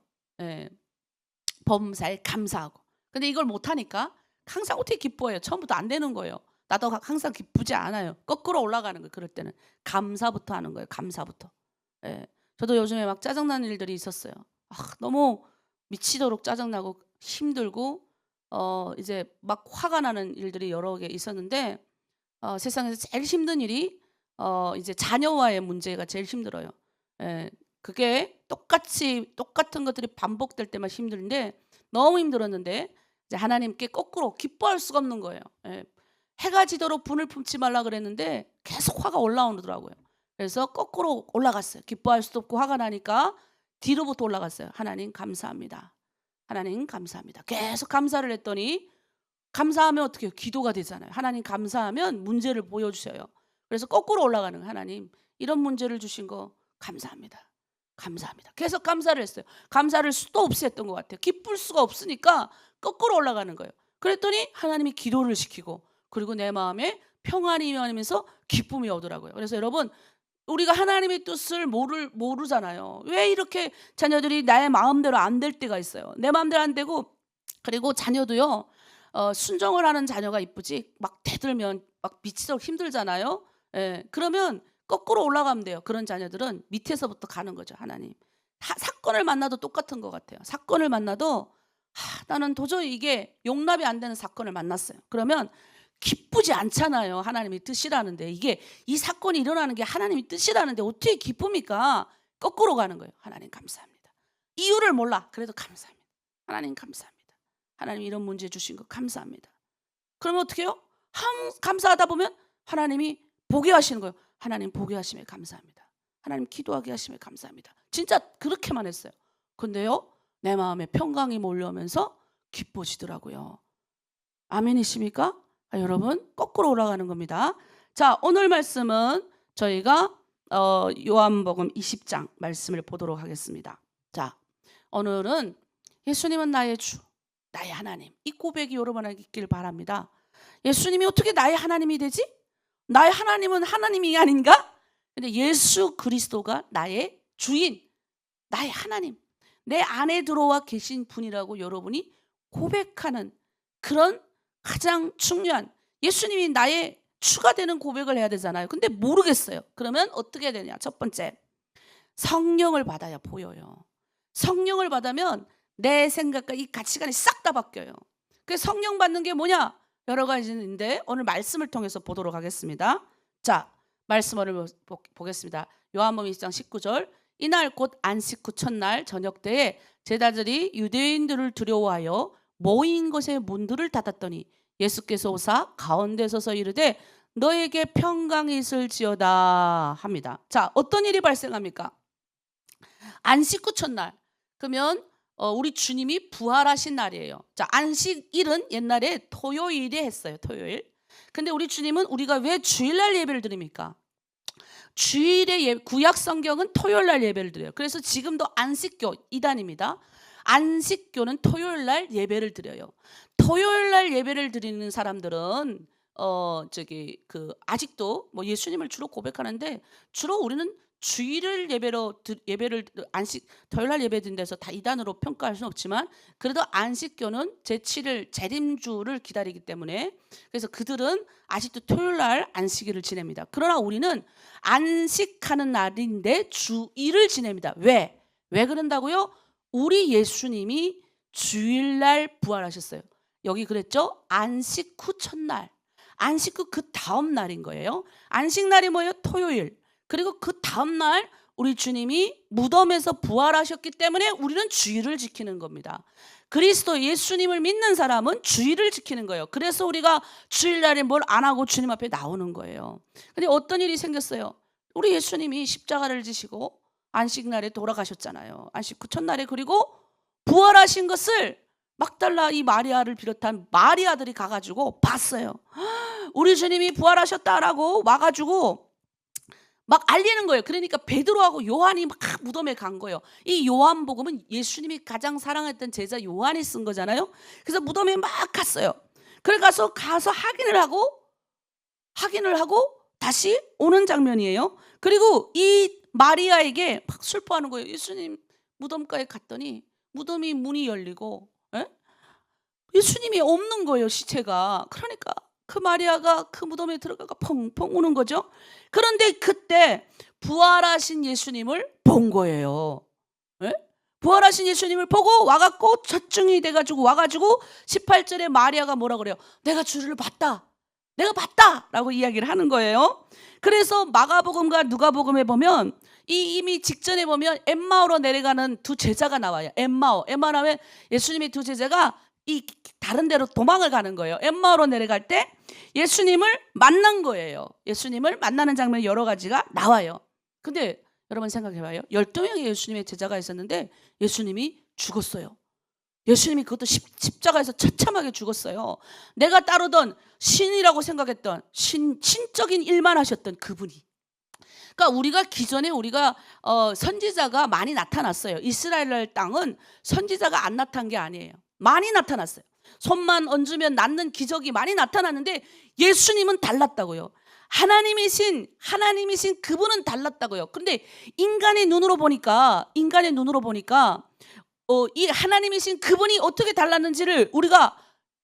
범사에 감사하고. 근데 이걸 못하니까 항상 어떻게 기뻐해요? 처음부터 안 되는 거예요. 나도 항상 기쁘지 않아요. 거꾸로 올라가는 거예요. 그럴 때는 감사부터 하는 거예요. 감사부터. 저도 요즘에 막 짜증나는 일들이 있었어요. 너무 미치도록 짜증나고 힘들고 이제 막 화가 나는 일들이 여러 개 있었는데 세상에서 제일 힘든 일이 이제 자녀와의 문제가 제일 힘들어요. 예. 그게 똑같은 것들이 반복될 때만 힘든데 너무 힘들었는데 이제 하나님께 거꾸로 기뻐할 수가 없는 거예요. 예. 해가 지도록 분을 품지 말라 그랬는데 계속 화가 올라오더라고요. 그래서 거꾸로 올라갔어요. 기뻐할 수도 없고 화가 나니까 뒤로부터 올라갔어요. 하나님 감사합니다. 하나님 감사합니다. 계속 감사를 했더니 감사하면 어떻게 해요? 기도가 되잖아요. 하나님 감사하면 문제를 보여주셔요. 그래서 거꾸로 올라가는 거예요. 하나님 이런 문제를 주신 거 감사합니다. 감사합니다. 계속 감사를 했어요. 감사를 수도 없이 했던 것 같아요. 기쁠 수가 없으니까 거꾸로 올라가는 거예요. 그랬더니 하나님이 기도를 시키고 그리고 내 마음에 평안이 임하면서 기쁨이 오더라고요. 그래서 여러분 우리가 하나님의 뜻을 모르잖아요. 왜 이렇게 자녀들이 나의 마음대로 안 될 때가 있어요. 내 마음대로 안 되고 그리고 자녀도요. 순종을 하는 자녀가 이쁘지 막 대들면 막 미치도록 힘들잖아요. 예, 그러면 거꾸로 올라가면 돼요. 그런 자녀들은 밑에서부터 가는 거죠. 하나님. 사건을 만나도 똑같은 것 같아요. 사건을 만나도 나는 도저히 이게 용납이 안 되는 사건을 만났어요. 그러면 기쁘지 않잖아요. 하나님의 뜻이라는데 이게 이 사건이 일어나는 게 하나님의 뜻이라는데 어떻게 기쁩니까? 거꾸로 가는 거예요. 하나님 감사합니다. 이유를 몰라. 그래도 감사합니다. 하나님 감사합니다. 하나님 이런 문제 주신 거 감사합니다. 그러면 어떻게 해요? 감사하다 보면 하나님이 보게 하시는 거예요. 하나님 보게 하심에 감사합니다. 하나님 기도하게 하심에 감사합니다. 진짜 그렇게만 했어요. 근데요 내 마음에 평강이 몰려오면서 기뻐지더라고요. 아멘이십니까? 여러분 거꾸로 올라가는 겁니다. 자, 오늘 말씀은 저희가 요한복음 20장 말씀을 보도록 하겠습니다. 자, 오늘은 예수님은 나의 주, 나의 하나님, 이 고백이 여러분에게 있길 바랍니다. 예수님이 어떻게 나의 하나님이 되지? 나의 하나님은 하나님이 아닌가? 근데 예수 그리스도가 나의 주인, 나의 하나님, 내 안에 들어와 계신 분이라고 여러분이 고백하는 그런 가장 중요한, 예수님이 나의 주가 되는 고백을 해야 되잖아요. 근데 모르겠어요. 그러면 어떻게 해야 되냐? 첫 번째, 성령을 받아야 보여요. 성령을 받으면 내 생각과 이 가치관이 싹 다 바뀌어요. 그 성령 받는 게 뭐냐? 여러 가지인데 오늘 말씀을 통해서 보도록 하겠습니다. 자, 말씀을 보겠습니다. 요한복음 20장 19절. 이날 곧 안식 후 첫날 저녁 때에 제자들이 유대인들을 두려워하여 모인 곳의 문들을 닫았더니 예수께서 오사 가운데 서서 이르되 너에게 평강이 있을지어다 합니다. 자, 어떤 일이 발생합니까? 안식 후 첫날. 그러면 우리 주님이 부활하신 날이에요. 자, 안식일은 옛날에 토요일에 했어요. 토요일. 근데 우리 주님은 우리가 왜 주일날 예배를 드립니까? 주일에 구약 성경은 토요일날 예배를 드려요. 그래서 지금도 안식교 이단입니다. 안식교는 토요일날 예배를 드려요. 토요일날 예배를 드리는 사람들은 아직도 뭐 예수님을 주로 고백하는데 주로 우리는 주일을 예배를 안식 토요일날 예배 드린 데서 다 이단으로 평가할 수는 없지만 그래도 안식교는 제7일 재림주를 기다리기 때문에 그래서 그들은 아직도 토요일날 안식일을 지냅니다. 그러나 우리는 안식하는 날인데 주일을 지냅니다. 왜 그런다고요? 우리 예수님이 주일날 부활하셨어요. 여기 그랬죠? 안식 후 첫날. 안식 후 그 다음 날인 거예요. 안식날이 뭐예요? 토요일. 그리고 그 다음 날 우리 주님이 무덤에서 부활하셨기 때문에 우리는 주일을 지키는 겁니다. 그리스도 예수님을 믿는 사람은 주일을 지키는 거예요. 그래서 우리가 주일날에 뭘 안 하고 주님 앞에 나오는 거예요. 근데 어떤 일이 생겼어요? 우리 예수님이 십자가를 지시고 안식날에 돌아가셨잖아요. 안식 후 첫날에. 그리고 부활하신 것을 막달라 이 마리아를 비롯한 마리아들이 가가지고 봤어요. 우리 주님이 부활하셨다라고 와가지고 막 알리는 거예요. 그러니까 베드로하고 요한이 막 무덤에 간 거예요. 이 요한복음은 예수님이 가장 사랑했던 제자 요한이 쓴 거잖아요. 그래서 무덤에 막 갔어요. 그래 가서 확인을 하고 다시 오는 장면이에요. 그리고 이 마리아에게 막 슬퍼하는 거예요. 예수님 무덤가에 갔더니 무덤이 문이 열리고 예수님이 없는 거예요. 시체가. 그러니까 그 마리아가 그 무덤에 들어가가 펑펑 우는 거죠. 그런데 그때 부활하신 예수님을 본 거예요. 부활하신 예수님을 보고 와갖고 첫증이 돼가지고 와가지고 18절에 마리아가 뭐라 그래요? 내가 주를 봤다. 내가 봤다라고 이야기를 하는 거예요. 그래서 마가복음과 누가복음에 보면 이미 직전에 보면 엠마오로 내려가는 두 제자가 나와요. 엠마오 나면 예수님의 두 제자가 이 다른 데로 도망을 가는 거예요. 엠마오로 내려갈 때 예수님을 만난 거예요. 예수님을 만나는 장면이 여러 가지가 나와요. 근데 여러분 생각해봐요. 12명의 예수님의 제자가 있었는데 예수님이 죽었어요. 예수님이 그것도 십자가에서 처참하게 죽었어요. 내가 따르던 신이라고 생각했던 신적인 일만 하셨던 그분이. 그러니까 우리가 기존에 선지자가 많이 나타났어요. 이스라엘 땅은 선지자가 안 나타난 게 아니에요. 많이 나타났어요. 손만 얹으면 낫는 기적이 많이 나타났는데 예수님은 달랐다고요. 하나님이신 그분은 달랐다고요. 근데 인간의 눈으로 보니까 이 하나님이신 그분이 어떻게 달랐는지를 우리가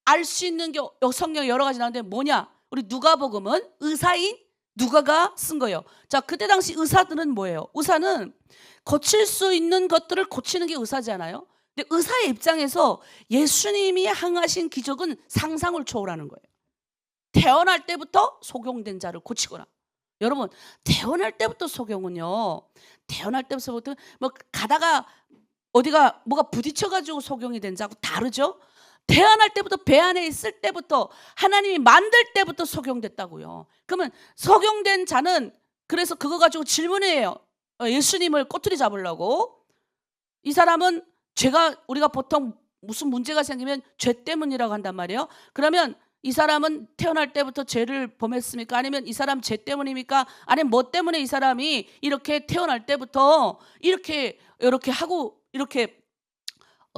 알 수 있는 게 성경에 여러 가지 나오는데 뭐냐? 우리 누가복음은 의사인 누가가 쓴 거예요. 자, 그때 당시 의사들은 뭐예요? 의사는 고칠 수 있는 것들을 고치는 게 의사잖아요. 근데 의사의 입장에서 예수님이 행하신 기적은 상상을 초월하는 거예요. 태어날 때부터 소경된 자를 고치거나. 여러분, 태어날 때부터 소경은요. 태어날 때부터 뭐 가다가 어디가 뭐가 부딪혀가지고 소경이 된 자하고 다르죠. 태어날 때부터 배 안에 있을 때부터 하나님이 만들 때부터 소경됐다고요. 그러면 소경된 자는 그래서 그거 가지고 질문해요. 예수님을 꼬투리 잡으려고. 이 사람은 우리가 보통 무슨 문제가 생기면 죄 때문이라고 한단 말이에요. 그러면 이 사람은 태어날 때부터 죄를 범했습니까? 아니면 이 사람 죄 때문입니까? 아니면 뭐 때문에 이 사람이 이렇게 태어날 때부터 이렇게 하고 이렇게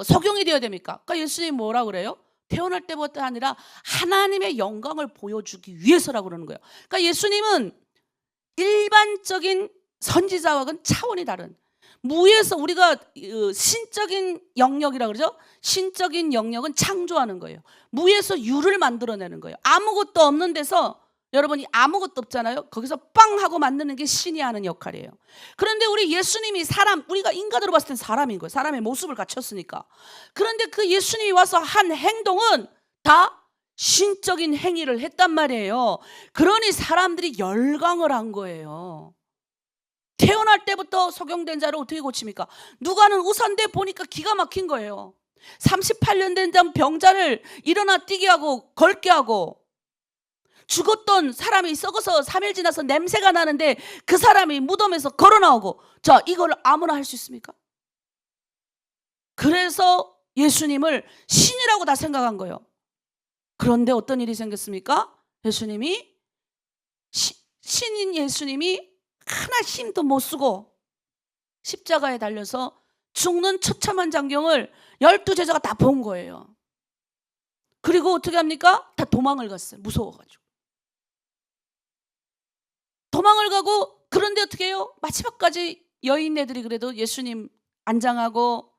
소경이 되어야 됩니까? 그러니까 예수님이 뭐라 그래요? 태어날 때부터 아니라 하나님의 영광을 보여주기 위해서라고 그러는 거예요. 그러니까 예수님은 일반적인 선지자와는 차원이 다른 무에서 우리가 신적인 영역이라고 그러죠. 신적인 영역은 창조하는 거예요. 무에서 유를 만들어내는 거예요. 아무것도 없는 데서 여러분이 아무것도 없잖아요. 거기서 빵 하고 만드는 게 신이 하는 역할이에요. 그런데 우리 예수님이 우리가 인간으로 봤을 땐 사람인 거예요. 사람의 모습을 갖췄으니까. 그런데 그 예수님이 와서 한 행동은 다 신적인 행위를 했단 말이에요. 그러니 사람들이 열광을 한 거예요. 태어날 때부터 소경된 자를 어떻게 고칩니까? 누가는 의사인데 보니까 기가 막힌 거예요. 38년 된 병자를 일어나 뛰게 하고 걸게 하고, 죽었던 사람이 썩어서 3일 지나서 냄새가 나는데 그 사람이 무덤에서 걸어 나오고, 자, 이걸 아무나 할 수 있습니까? 그래서 예수님을 신이라고 다 생각한 거예요. 그런데 어떤 일이 생겼습니까? 신인 예수님이 하나 힘도 못 쓰고 십자가에 달려서 죽는 처참한 장경을 12제자가 다 본 거예요. 그리고 어떻게 합니까? 다 도망을 갔어요. 무서워가지고 도망을 가고. 그런데 어떻게 해요? 마지막까지 여인네들이 그래도 예수님 안장하고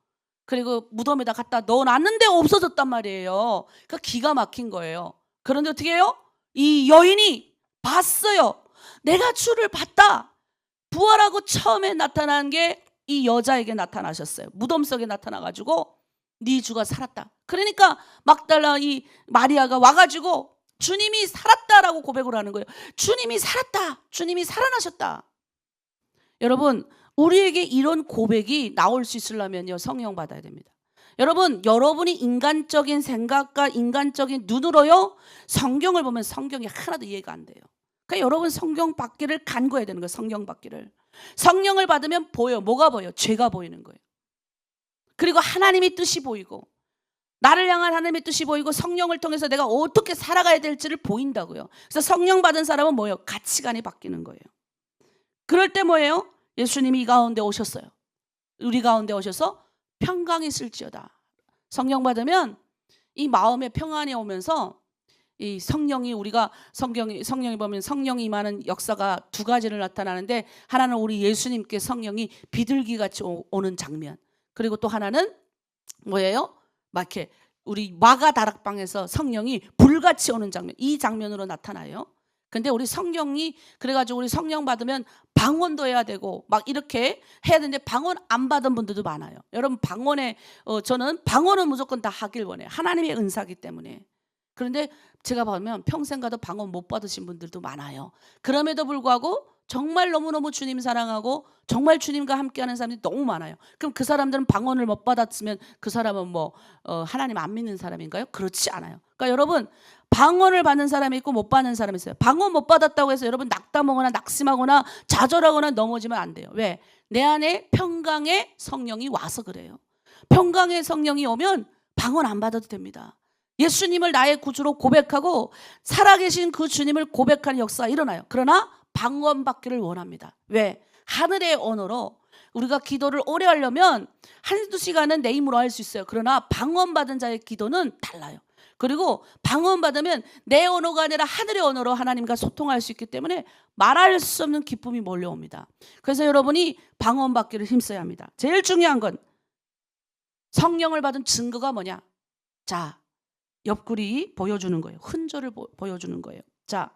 그리고 무덤에다 갖다 넣어놨는데 없어졌단 말이에요. 그러니까 기가 막힌 거예요. 그런데 어떻게 해요? 이 여인이 봤어요. 내가 주를 봤다. 부활하고 처음에 나타난 게 이 여자에게 나타나셨어요. 무덤 속에 나타나가지고 네 주가 살았다. 그러니까 막달라 이 마리아가 와가지고 주님이 살았다라고 고백을 하는 거예요. 주님이 살았다. 주님이 살아나셨다. 여러분, 우리에게 이런 고백이 나올 수 있으려면요, 성령 받아야 됩니다. 여러분이 인간적인 생각과 인간적인 눈으로요 성경을 보면 성경이 하나도 이해가 안 돼요. 그러니까 여러분 성경 받기를 간구해야 되는 거예요. 성경 받기를. 성령을 받으면 보여. 뭐가 보여? 죄가 보이는 거예요. 그리고 하나님의 뜻이 보이고, 나를 향한 하나님의 뜻이 보이고, 성령을 통해서 내가 어떻게 살아가야 될지를 보인다고요. 그래서 성령 받은 사람은 뭐예요? 가치관이 바뀌는 거예요. 그럴 때 뭐예요? 예수님이 이 가운데 오셨어요. 우리 가운데 오셔서 평강이 있을지어다. 성령 받으면 이 마음에 평안이 오면서 이 성령이 성경이 보면 성령이 임하는 역사가 두 가지를 나타나는데, 하나는 우리 예수님께 성령이 비둘기같이 오는 장면, 그리고 또 하나는 뭐예요? 막 이렇게 우리 마가 다락방에서 성령이 불같이 오는 장면, 이 장면으로 나타나요. 근데 우리 성령이 그래가지고 우리 성령 받으면 방언도 해야 되고 막 이렇게 해야 되는데 방언 안 받은 분들도 많아요. 여러분 저는 방언은 무조건 다 하길 원해요. 하나님의 은사기 때문에. 그런데 제가 보면 평생 가도 방언 못 받으신 분들도 많아요. 그럼에도 불구하고 정말 너무너무 주님 사랑하고 정말 주님과 함께하는 사람들이 너무 많아요. 그럼 그 사람들은 방언을 못 받았으면 그 사람은 하나님 안 믿는 사람인가요? 그렇지 않아요. 그러니까 여러분, 방언을 받는 사람이 있고 못 받는 사람이 있어요. 방언 못 받았다고 해서 여러분 낙담하거나 낙심하거나 좌절하거나 넘어지면 안 돼요. 왜? 내 안에 평강의 성령이 와서 그래요. 평강의 성령이 오면 방언 안 받아도 됩니다. 예수님을 나의 구주로 고백하고 살아계신 그 주님을 고백하는 역사가 일어나요. 그러나 방언 받기를 원합니다. 왜? 하늘의 언어로 우리가 기도를 오래 하려면 한두 시간은 내 힘으로 할 수 있어요. 그러나 방언 받은 자의 기도는 달라요. 그리고 방언 받으면 내 언어가 아니라 하늘의 언어로 하나님과 소통할 수 있기 때문에 말할 수 없는 기쁨이 몰려옵니다. 그래서 여러분이 방언 받기를 힘써야 합니다. 제일 중요한 건 성령을 받은 증거가 뭐냐? 자, 옆구리 보여주는 거예요. 흔적을 보여주는 거예요. 자,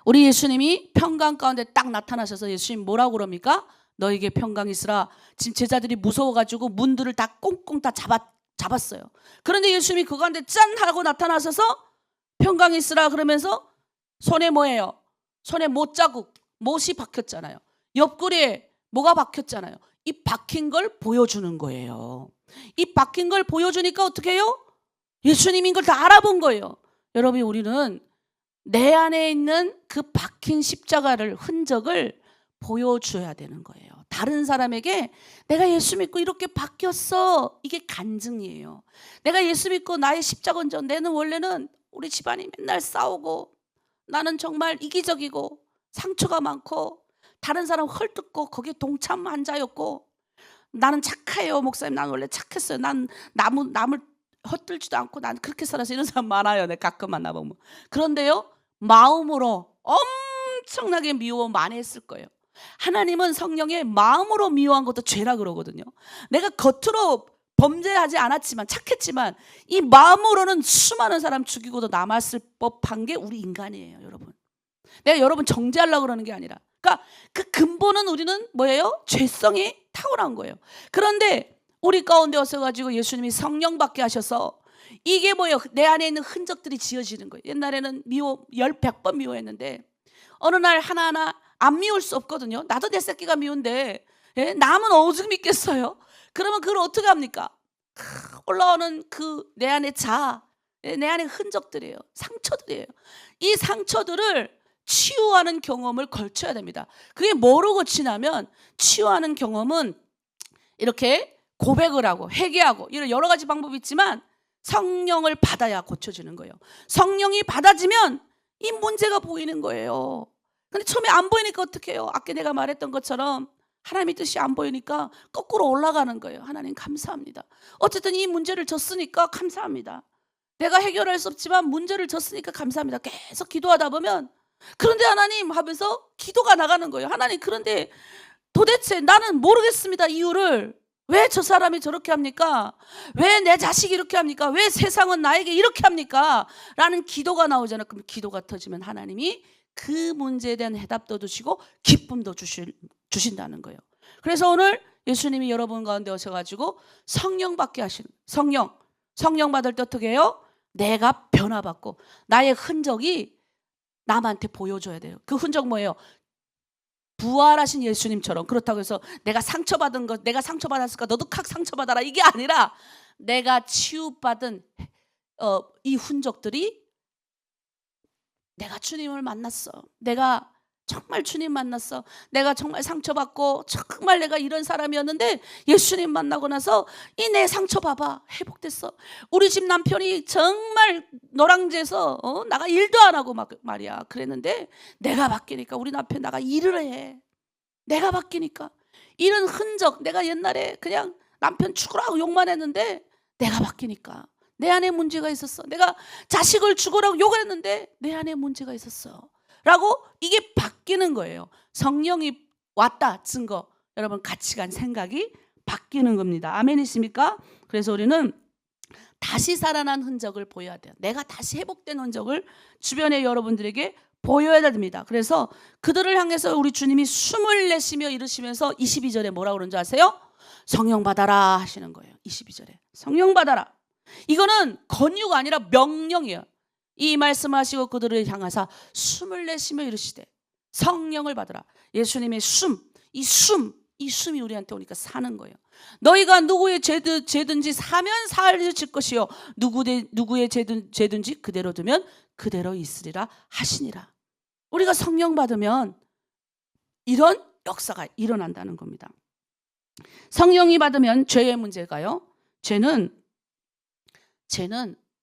우리 예수님이 평강 가운데 딱 나타나셔서 예수님 뭐라고 그럽니까? 너에게 평강이 있으라. 지금 제자들이 무서워가지고 문들을 다 꽁꽁 다 잡았어요. 그런데 예수님이 그 가운데 짠 하고 나타나셔서 평강이 있으라 그러면서 손에 뭐예요? 손에 못자국, 못이 박혔잖아요. 옆구리에 뭐가 박혔잖아요. 이 박힌 걸 보여주는 거예요. 이 박힌 걸 보여주니까 어떻게 해요? 예수님인 걸 다 알아본 거예요. 여러분, 우리는 내 안에 있는 그 박힌 십자가를, 흔적을 보여줘야 되는 거예요. 다른 사람에게 내가 예수 믿고 이렇게 바뀌었어, 이게 간증이에요. 내가 예수 믿고 나의 십자가 전 내는 원래는 우리 집안이 맨날 싸우고 나는 정말 이기적이고 상처가 많고 다른 사람 헐뜯고 거기에 동참 환자였고 나는 착해요 목사님. 난 원래 착했어요. 난 남을 헛들지도 않고 난 그렇게 살아서 이런 사람 많아요. 내가 가끔 만나보면. 그런데요, 마음으로 엄청나게 미워 많이 했을 거예요. 하나님은 성령의 마음으로 미워한 것도 죄라 그러거든요. 내가 겉으로 범죄하지 않았지만 착했지만 이 마음으로는 수많은 사람 죽이고도 남았을 법한 게 우리 인간이에요. 여러분, 내가 여러분 정죄하려고 그러는 게 아니라, 그러니까 그 근본은 우리는 뭐예요? 죄성이 탁월한 거예요. 그런데 우리 가운데 오셔가지고 예수님이 성령 받게 하셔서 이게 뭐예요? 내 안에 있는 흔적들이 지어지는 거예요. 옛날에는 미워 100번 미워했는데 어느 날 하나하나 안 미울 수 없거든요. 나도 내 새끼가 미운데 남은 어디서 믿겠어요? 그러면 그걸 어떻게 합니까? 올라오는 그 내 안의 내 안의 흔적들이에요. 상처들이에요. 이 상처들을 치유하는 경험을 걸쳐야 됩니다. 그게 뭐로 고치냐면, 치유하는 경험은 이렇게 고백을 하고 회개하고 이런 여러 가지 방법이 있지만 성령을 받아야 고쳐지는 거예요. 성령이 받아지면 이 문제가 보이는 거예요. 근데 처음에 안 보이니까 어떻게 해요? 아까 내가 말했던 것처럼 하나님의 뜻이 안 보이니까 거꾸로 올라가는 거예요. 하나님 감사합니다. 어쨌든 이 문제를 졌으니까 감사합니다. 내가 해결할 수 없지만 문제를 졌으니까 감사합니다. 계속 기도하다 보면 그런데 하나님 하면서 기도가 나가는 거예요. 하나님, 그런데 도대체 나는 모르겠습니다. 이유를. 왜 저 사람이 저렇게 합니까? 왜 내 자식이 이렇게 합니까? 왜 세상은 나에게 이렇게 합니까? 라는 기도가 나오잖아요. 그럼 기도가 터지면 하나님이 그 문제에 대한 해답도 주시고 기쁨도 주신다는 거예요. 그래서 오늘 예수님이 여러분 가운데 오셔가지고 성령 받게 하시는, 성령 받을 때 어떻게 해요? 내가 변화받고 나의 흔적이 남한테 보여줘야 돼요. 그 흔적 뭐예요? 부활하신 예수님처럼. 그렇다고 해서 내가 상처받은 것, 내가 상처받았을까 너도 칵 상처받아라, 이게 아니라 내가 치유받은 이 흔적들이 내가 주님을 만났어, 내가 정말 주님 만났어, 내가 정말 상처받고 정말 내가 이런 사람이었는데 예수님 만나고 나서 이 내 상처 봐봐, 회복됐어. 우리 집 남편이 정말 노랑제에서 나가 일도 안 하고 막 말이야 그랬는데 내가 바뀌니까 우리 남편 나가 일을 해. 내가 바뀌니까 이런 흔적, 내가 옛날에 그냥 남편 죽으라고 욕만 했는데 내가 바뀌니까 내 안에 문제가 있었어. 내가 자식을 죽으라고 욕을 했는데 내 안에 문제가 있었어 라고 이게 바뀌는 거예요. 성령이 왔다 증거, 여러분 가치관 생각이 바뀌는 겁니다. 아멘이십니까? 그래서 우리는 다시 살아난 흔적을 보여야 돼요. 내가 다시 회복된 흔적을 주변의 여러분들에게 보여야 됩니다. 그래서 그들을 향해서 우리 주님이 숨을 내쉬며 이르시면서 22절에 뭐라고 그러는지 아세요? 성령 받아라 하시는 거예요. 22절에 성령 받아라. 이거는 권유가 아니라 명령이에요. 이 말씀하시고 그들을 향하사 숨을 내쉬며 이르시되 성령을 받으라. 예수님의 이 숨이 우리한테 오니까 사는 거예요. 너희가 누구의 죄든지 사면 사하실 것이요 누구의 죄든지 그대로 두면 그대로 있으리라 하시니라. 우리가 성령 받으면 이런 역사가 일어난다는 겁니다. 성령이 받으면 죄의 문제가요, 죄는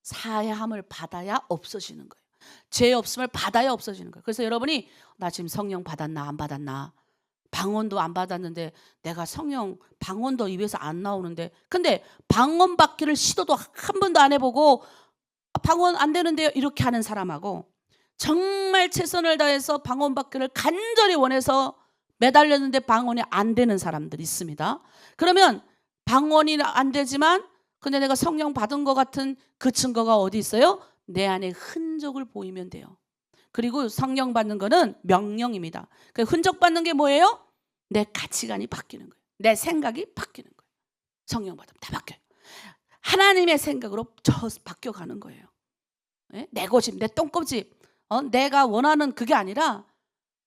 사함을 받아야 없어지는 거예요. 죄 없음을 받아야 없어지는 거예요. 그래서 여러분이 나 지금 성령 받았나 안 받았나, 방언도 안 받았는데 내가 성령 방언도 입에서 안 나오는데, 근데 방언 받기를 시도도 한 번도 안 해보고 방언 안 되는데요 이렇게 하는 사람하고, 정말 최선을 다해서 방언 받기를 간절히 원해서 매달렸는데 방언이 안 되는 사람들이 있습니다. 그러면 방언이 안 되지만 근데 내가 성령 받은 것 같은 그 증거가 어디 있어요? 내 안에 흔적을 보이면 돼요. 그리고 성령 받는 거는 명령입니다. 그 흔적 받는 게 뭐예요? 내 가치관이 바뀌는 거예요. 내 생각이 바뀌는 거예요. 성령 받으면 다 바뀌어요. 하나님의 생각으로 바뀌어가는 거예요. 내 고집, 내 똥꼬집, 내가 원하는 그게 아니라,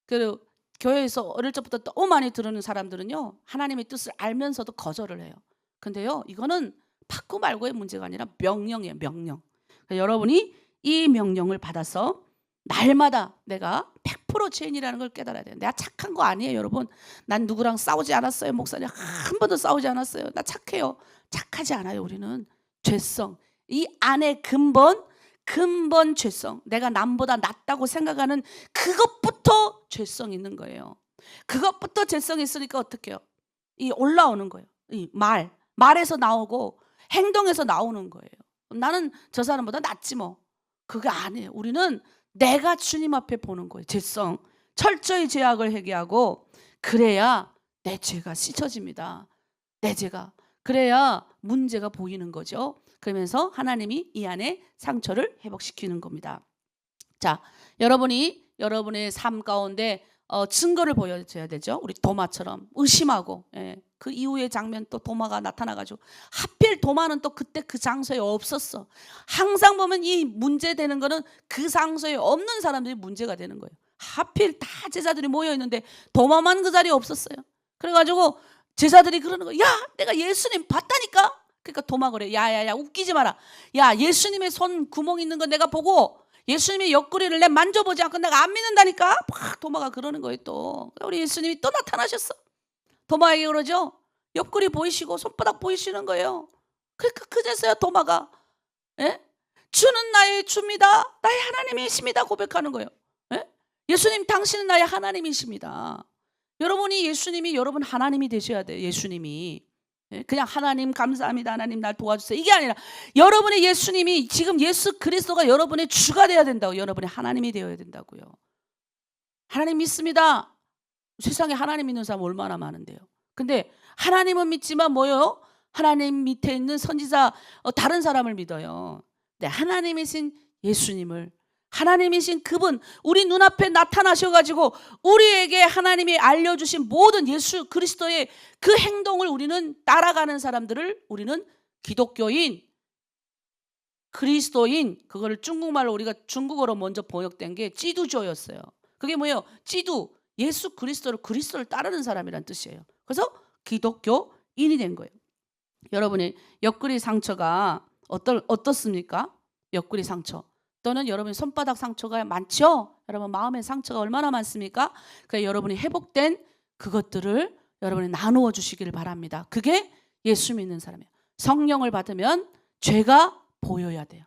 그 교회에서 어릴 적부터 너무 많이 들은 사람들은요, 하나님의 뜻을 알면서도 거절을 해요. 근데요, 이거는 받고 말고의 문제가 아니라 명령이에요. 명령. 그러니까 여러분이 이 명령을 받아서 날마다 내가 100% 죄인이라는 걸 깨달아야 돼요. 내가 착한 거 아니에요, 여러분. 난 누구랑 싸우지 않았어요. 목사님 한 번도 싸우지 않았어요. 나 착해요. 착하지 않아요. 우리는 죄성, 이 안에 근본 죄성, 내가 남보다 낫다고 생각하는 그것부터 죄성 있는 거예요. 그것부터 죄성 있으니까 어떻게 해요? 이 올라오는 거예요. 이 말에서 나오고 행동에서 나오는 거예요. 나는 저 사람보다 낫지 뭐. 그게 아니에요. 우리는 내가 주님 앞에 보는 거예요. 죄성 철저히 죄악을 회개하고, 그래야 내 죄가 씻어집니다. 내 죄가. 그래야 문제가 보이는 거죠. 그러면서 하나님이 이 안에 상처를 회복시키는 겁니다. 자, 여러분이 여러분의 삶 가운데 증거를 보여줘야 되죠. 우리 도마처럼 의심하고, 그 이후의 장면 또 도마가 나타나가지고, 하필 도마는 또 그때 그 장소에 없었어. 항상 보면 이 문제되는 거는 그 장소에 없는 사람들이 문제가 되는 거예요. 하필 다 제자들이 모여있는데 도마만 그 자리에 없었어요. 그래가지고 제자들이 그러는 거예요. 야, 내가 예수님 봤다니까. 그러니까 도마 그래. 야야야, 웃기지 마라. 야, 예수님의 손 구멍 있는 거 내가 보고 예수님의 옆구리를 내 만져보지 않고 내가 안 믿는다니까. 막 도마가 그러는 거예요. 또 우리 예수님이 또 나타나셨어. 도마에게 그러죠. 옆구리 보이시고 손바닥 보이시는 거예요. 그러니까 그제서야 도마가, 주는 나의 주입니다, 나의 하나님이십니다 고백하는 거예요. 예수님 당신은 나의 하나님이십니다. 여러분이 예수님이 여러분 하나님이 되셔야 돼요. 예수님이 그냥 하나님 감사합니다, 하나님 날 도와주세요, 이게 아니라 여러분의 예수님이, 지금 예수 그리스도가 여러분의 주가 되어야 된다고. 여러분의 하나님이 되어야 된다고요. 하나님 믿습니다. 세상에 하나님 믿는 사람 얼마나 많은데요. 근데 하나님은 믿지만 뭐예요? 하나님 밑에 있는 선지자 다른 사람을 믿어요. 네, 하나님이신 예수님을, 하나님이신 그분, 우리 눈앞에 나타나셔가지고 우리에게 하나님이 알려주신 모든 예수 그리스도의 그 행동을 우리는 따라가는 사람들을 우리는 기독교인, 그리스도인, 그거를 중국말로 우리가 중국어로 먼저 번역된 게 찌두조였어요. 그게 뭐예요? 찌두, 예수 그리스도를 따르는 사람이란 뜻이에요. 그래서 기독교인이 된 거예요. 여러분의 옆구리 상처가 어떻습니까? 옆구리 상처 또는 여러분의 손바닥 상처가 많죠? 여러분 마음의 상처가 얼마나 많습니까? 그러니까 여러분이 회복된 그것들을 여러분이 나누어 주시기를 바랍니다. 그게 예수 믿는 사람이에요. 성령을 받으면 죄가 보여야 돼요.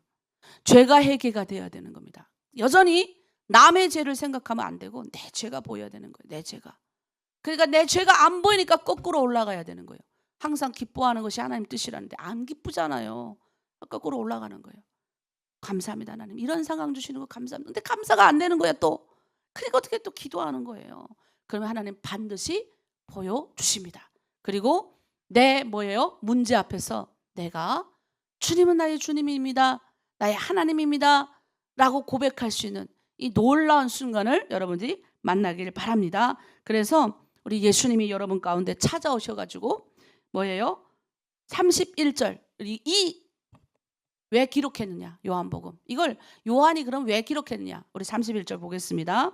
죄가 회개가 돼야 되는 겁니다. 여전히 남의 죄를 생각하면 안 되고 내 죄가 보여야 되는 거예요. 내 죄가. 그러니까 내 죄가 안 보이니까 거꾸로 올라가야 되는 거예요. 항상 기뻐하는 것이 하나님 뜻이라는데 안 기쁘잖아요. 거꾸로 올라가는 거예요. 감사합니다 하나님, 이런 상황 주시는 거 감사합니다. 근데 감사가 안 되는 거야 또. 그러니까 어떻게 또 기도하는 거예요. 그러면 하나님 반드시 보여주십니다. 그리고 내 뭐예요? 문제 앞에서 내가 주님은 나의 주님입니다, 나의 하나님입니다 라고 고백할 수 있는 이 놀라운 순간을 여러분들이 만나길 바랍니다. 그래서 우리 예수님이 여러분 가운데 찾아오셔가지고 뭐예요? 31절 이 왜 기록했느냐? 요한복음. 이걸 요한이 그럼 왜 기록했느냐? 우리 31절 보겠습니다.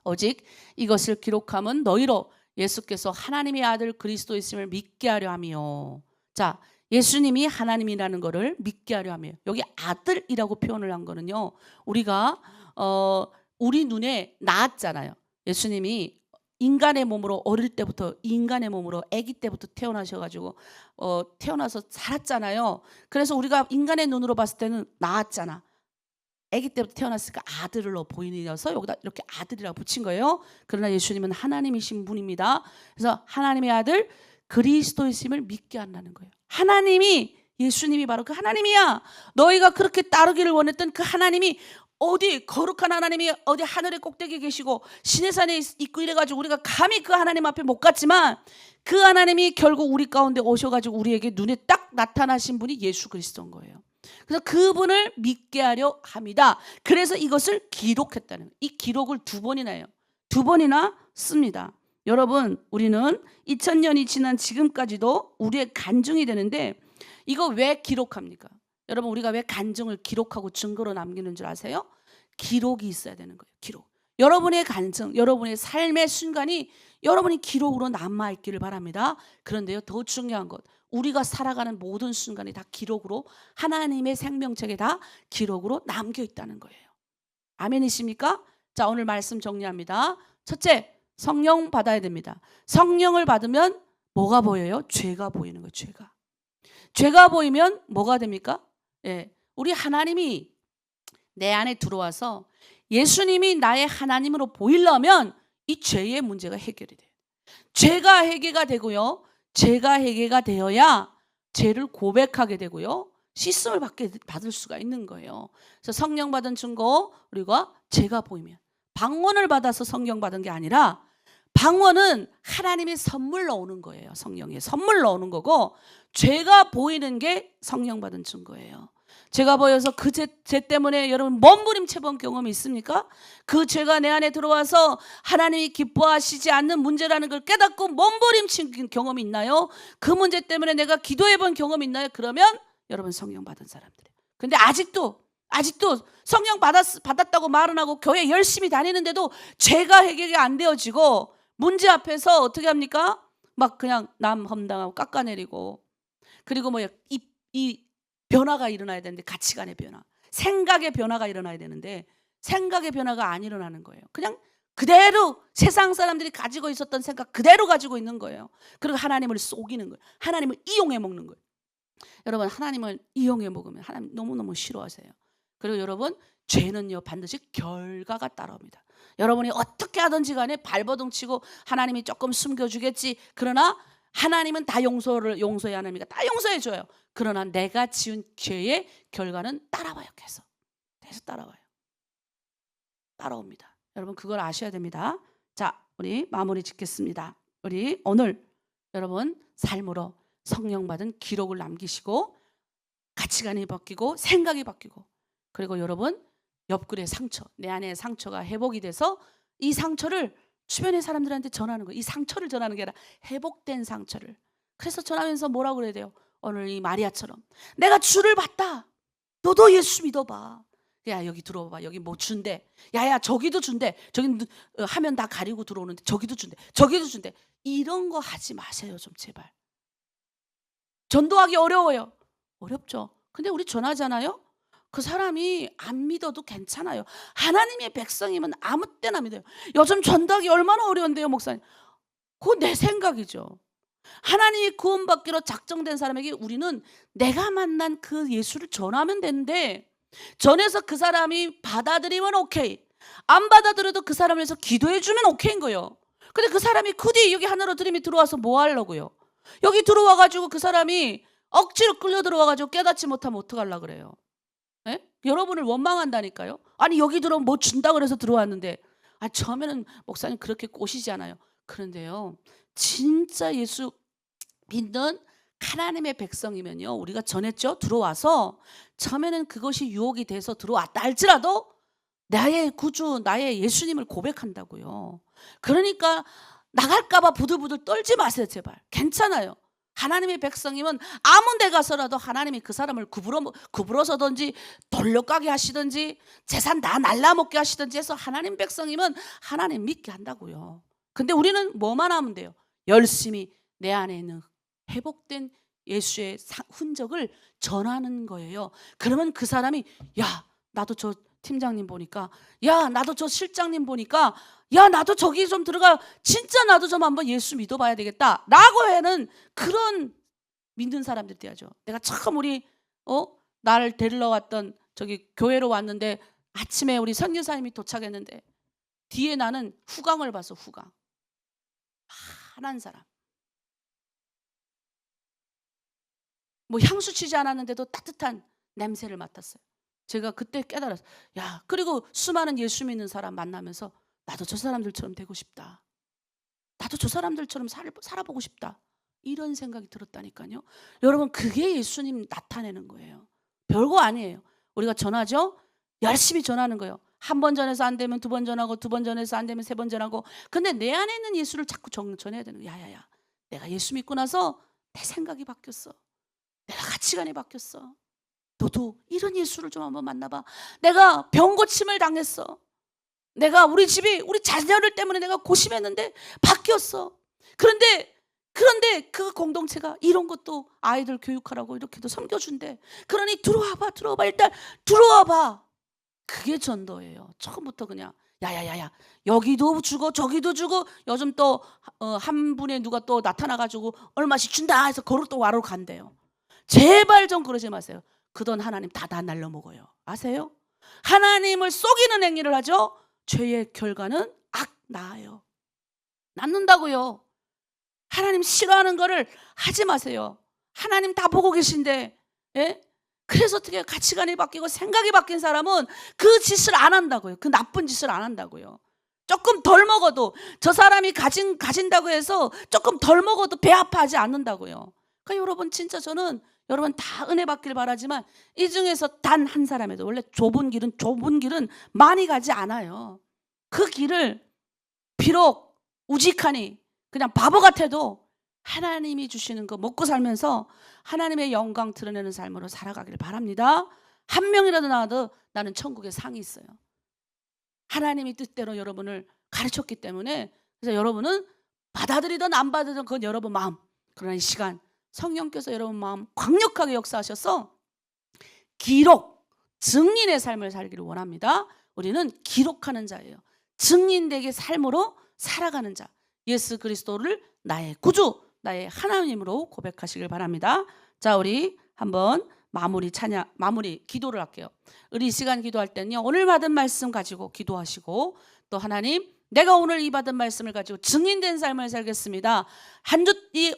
오직 이것을 기록함은 너희로 예수께서 하나님의 아들 그리스도이심을 믿게 하려 함이요. 자, 예수님이 하나님이라는 것을 믿게 하려 함이요. 여기 아들이라고 표현을 한 거는요. 우리가 우리 눈에 나았잖아요. 예수님이 인간의 몸으로 어릴 때부터 인간의 몸으로 아기 때부터 태어나셔가지고 태어나서 살았잖아요. 그래서 우리가 인간의 눈으로 봤을 때는 나았잖아. 아기 때부터 태어났으니까 아들로 보이셔서 여기다 이렇게 아들이라고 붙인 거예요. 그러나 예수님은 하나님이신 분입니다. 그래서 하나님의 아들 그리스도이심을 믿게 한다는 거예요. 하나님이 예수님이 바로 그 하나님이야. 너희가 그렇게 따르기를 원했던 그 하나님이 어디 거룩한 하나님이 어디 하늘의 꼭대기에 계시고 시내산에 있고 이래가지고 우리가 감히 그 하나님 앞에 못 갔지만 그 하나님이 결국 우리 가운데 오셔가지고 우리에게 눈에 딱 나타나신 분이 예수 그리스도인 거예요. 그래서 그분을 믿게 하려 합니다. 그래서 이것을 기록했다는 거예요. 이 기록을 2번이나 해요. 2번이나 씁니다. 여러분, 우리는 2000년이 지난 지금까지도 우리의 간증이 되는데 이거 왜 기록합니까? 여러분, 우리가 왜 간증을 기록하고 증거로 남기는 줄 아세요? 기록이 있어야 되는 거예요. 기록. 여러분의 간증, 여러분의 삶의 순간이 여러분이 기록으로 남아있기를 바랍니다. 그런데요, 더 중요한 것, 우리가 살아가는 모든 순간이 다 기록으로 하나님의 생명책에 다 기록으로 남겨있다는 거예요. 아멘이십니까? 자, 오늘 말씀 정리합니다. 첫째, 성령 받아야 됩니다. 성령을 받으면 뭐가 보여요? 죄가 보이는 거예요. 죄가 보이면 뭐가 됩니까? 예, 우리 하나님이 내 안에 들어와서 예수님이 나의 하나님으로 보이려면 이 죄의 문제가 해결이 돼요. 죄가 해결가 되고요. 죄가 해결가 되어야 죄를 고백하게 되고요. 씻음을 받을 수가 있는 거예요. 그래서 성령 받은 증거, 우리가 죄가 보이면 방언을 받아서 성령 받은 게 아니라 방언은 하나님의 선물로 오는 거예요. 성령의 선물로 오는 거고 죄가 보이는 게 성령 받은 증거예요. 죄가 보여서 그 죄 때문에 여러분 몸부림쳐 본 경험이 있습니까? 그 죄가 내 안에 들어와서 하나님이 기뻐하시지 않는 문제라는 걸 깨닫고 몸부림친 경험이 있나요? 그 문제 때문에 내가 기도해 본 경험이 있나요? 그러면 여러분 성령 받은 사람들이에요. 근데 아직도 성령 받았다고 말은 하고 교회 열심히 다니는데도 죄가 해결이 안 되어지고 문제 앞에서 어떻게 합니까? 막 그냥 남 험당하고 깎아내리고 그리고 이 변화가 일어나야 되는데 가치관의 변화, 생각의 변화가 일어나야 되는데 생각의 변화가 안 일어나는 거예요. 그냥 그대로 세상 사람들이 가지고 있었던 생각 그대로 가지고 있는 거예요. 그리고 하나님을 속이는 거예요. 하나님을 이용해 먹는 거예요. 여러분, 하나님을 이용해 먹으면 하나님 너무너무 싫어하세요. 그리고 여러분, 죄는요 반드시 결과가 따라옵니다. 여러분이 어떻게 하든지 간에 발버둥 치고 하나님이 조금 숨겨주겠지. 그러나 하나님은 다 용서해야 하나님이니까 다 용서해줘요. 그러나 내가 지은 죄의 결과는 따라와요. 계속 따라옵니다. 여러분, 그걸 아셔야 됩니다. 자, 우리 마무리 짓겠습니다. 우리 오늘 여러분 삶으로 성령 받은 기록을 남기시고 가치관이 바뀌고 생각이 바뀌고 그리고 여러분 옆구리의 상처, 내 안에 상처가 회복이 돼서 이 상처를 주변의 사람들한테 전하는 거예요. 이 상처를 전하는 게 아니라 회복된 상처를. 그래서 전하면서 뭐라고 그래야 돼요? 오늘 이 마리아처럼 내가 주를 봤다. 너도 예수 믿어봐. 야, 여기 들어봐. 여기 뭐 준대. 야야, 저기도 준대. 저기 하면 다 가리고 들어오는데 저기도 준대. 이런 거 하지 마세요, 좀 제발. 전도하기 어려워요. 어렵죠. 근데 우리 전하잖아요. 그 사람이 안 믿어도 괜찮아요. 하나님의 백성이면 아무 때나 믿어요. 요즘 전도하기 얼마나 어려운데요, 목사님. 그건 내 생각이죠. 하나님이 구원받기로 작정된 사람에게 우리는 내가 만난 그 예수를 전하면 되는데 전해서 그 사람이 받아들이면 오케이. 안 받아들여도 그 사람을 위해서 기도해 주면 오케이인 거예요. 근데 그 사람이 굳이 여기 하나로 들음이 들어와서 뭐 하려고요? 여기 들어와가지고 그 사람이 억지로 끌려 들어와가지고 깨닫지 못하면 어떡하려고 그래요? 네? 여러분을 원망한다니까요. 아니 여기 들어오면 뭐 준다 그래서 들어왔는데 처음에는 목사님 그렇게 꼬시지 않아요. 그런데요 진짜 예수 믿는 하나님의 백성이면요 우리가 전했죠. 들어와서 처음에는 그것이 유혹이 돼서 들어왔다 할지라도 나의 구주 나의 예수님을 고백한다고요. 그러니까 나갈까 봐 부들부들 떨지 마세요. 제발. 괜찮아요. 하나님의 백성이면 아무 데 가서라도 하나님이 그 사람을 구부러서든지 돌려가게 하시든지 재산 다 날라먹게 하시든지 해서 하나님 백성이면 하나님 믿게 한다고요. 근데 우리는 뭐만 하면 돼요? 열심히 내 안에 있는 회복된 예수의 흔적을 전하는 거예요. 그러면 그 사람이 야 나도 저 팀장님 보니까, 야 나도 저 실장님 보니까, 야 나도 저기 좀 들어가, 진짜 나도 좀 한번 예수 믿어봐야 되겠다 라고 하는 그런 믿는 사람들 돼야죠. 내가 처음 나를 데리러 왔던 저기 교회로 왔는데 아침에 우리 선교사님이 도착했는데 뒤에 나는 후광을 봤어. 후광. 환한 사람. 뭐 향수 치지 않았는데도 따뜻한 냄새를 맡았어요. 제가 그때 깨달았어요. 야, 그리고 수많은 예수 믿는 사람 만나면서 나도 저 사람들처럼 되고 싶다. 나도 저 사람들처럼 살아보고 싶다. 이런 생각이 들었다니까요. 여러분, 그게 예수님 나타내는 거예요. 별거 아니에요. 우리가 전하죠? 열심히 전하는 거예요. 한 번 전해서 안 되면 두 번 전하고, 두 번 전해서 안 되면 세 번 전하고. 근데 내 안에 있는 예수를 자꾸 전해야 되는 거예요. 야야야, 내가 예수 믿고 나서 내 생각이 바뀌었어. 내가 가치관이 바뀌었어. 너도 이런 예수를 좀 한번 만나봐. 내가 병 고침을 당했어. 내가 우리 자녀들 때문에 내가 고심했는데 바뀌었어. 그런데 그 공동체가 이런 것도 아이들 교육하라고 이렇게도 섬겨준대. 그러니 들어와봐. 일단 들어와봐. 그게 전도예요. 처음부터 그냥 야야야야 여기도 주고 저기도 주고, 요즘 또 한 분의 누가 또 나타나가지고 얼마씩 준다 해서 거로 또 와로 간대요. 제발 좀 그러지 마세요. 그 돈 하나님 다 날려 먹어요. 아세요? 하나님을 속이는 행위를 하죠. 죄의 결과는 낳아요. 낳는다고요. 하나님 싫어하는 거를 하지 마세요. 하나님 다 보고 계신데. 예? 그래서 어떻게 가치관이 바뀌고 생각이 바뀐 사람은 그 짓을 안 한다고요. 그 나쁜 짓을 안 한다고요. 조금 덜 먹어도, 저 사람이 가진다고 해서 조금 덜 먹어도 배 아파하지 않는다고요. 그러니까 여러분, 진짜 저는 여러분 다 은혜 받길 바라지만 이 중에서 단 한 사람에도, 원래 좁은 길은 많이 가지 않아요. 그 길을 비록 우직하니 그냥 바보 같아도 하나님이 주시는 거 먹고 살면서 하나님의 영광 드러내는 삶으로 살아가길 바랍니다. 한 명이라도 나와도 나는 천국에 상이 있어요. 하나님이 뜻대로 여러분을 가르쳤기 때문에. 그래서 여러분은 받아들이든 안 받아들이든 그건 여러분 마음. 그러나 이 시간 성령께서 여러분 마음 강력하게 역사하셔서 증인의 삶을 살기를 원합니다. 우리는 기록하는 자예요. 증인되게 삶으로 살아가는 자, 예수 그리스도를 나의 구주, 나의 하나님으로 고백하시길 바랍니다. 자, 우리 한번 마무리 기도를 할게요. 우리 이 시간 기도할 때는요, 오늘 받은 말씀 가지고 기도하시고, 또 하나님, 내가 오늘 이 받은 말씀을 가지고 증인된 삶을 살겠습니다.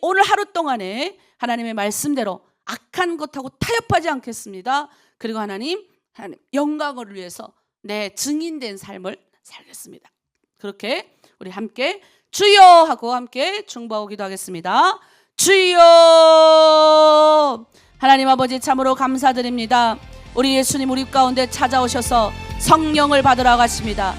오늘 하루 동안에 하나님의 말씀대로 악한 것하고 타협하지 않겠습니다. 그리고 하나님 영광을 위해서 내 증인된 삶을 살겠습니다. 그렇게 우리 함께 주여 하고 함께 중보하고 기도하겠습니다. 주여. 하나님 아버지, 참으로 감사드립니다. 우리 예수님 우리 가운데 찾아오셔서 성령을 받으라고 하십니다.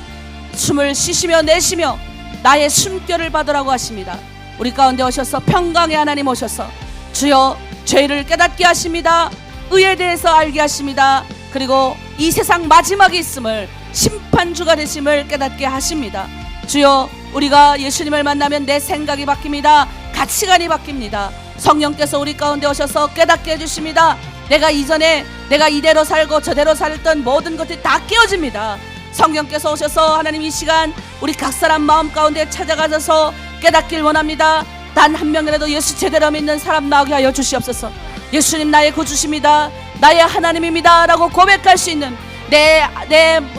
숨을 쉬시며 내쉬며 나의 숨결을 받으라고 하십니다. 우리 가운데 오셔서 평강의 하나님 오셔서 주여 죄를 깨닫게 하십니다. 의에 대해서 알게 하십니다. 그리고 이 세상 마지막이 있음을, 심판주가 되심을 깨닫게 하십니다. 주여, 우리가 예수님을 만나면 내 생각이 바뀝니다. 가치관이 바뀝니다. 성령께서 우리 가운데 오셔서 깨닫게 해주십니다. 내가 이전에 내가 이대로 살고 저대로 살던 모든 것들이 다 깨어집니다. 성령께서 오셔서 하나님 이 시간 우리 각 사람 마음 가운데 찾아가셔서 깨닫길 원합니다. 단 한 명이라도 예수 제대로 믿는 사람 나오게 하여 주시옵소서. 예수님 나의 구주십니다. 나의 하나님입니다 라고 고백할 수 있는 내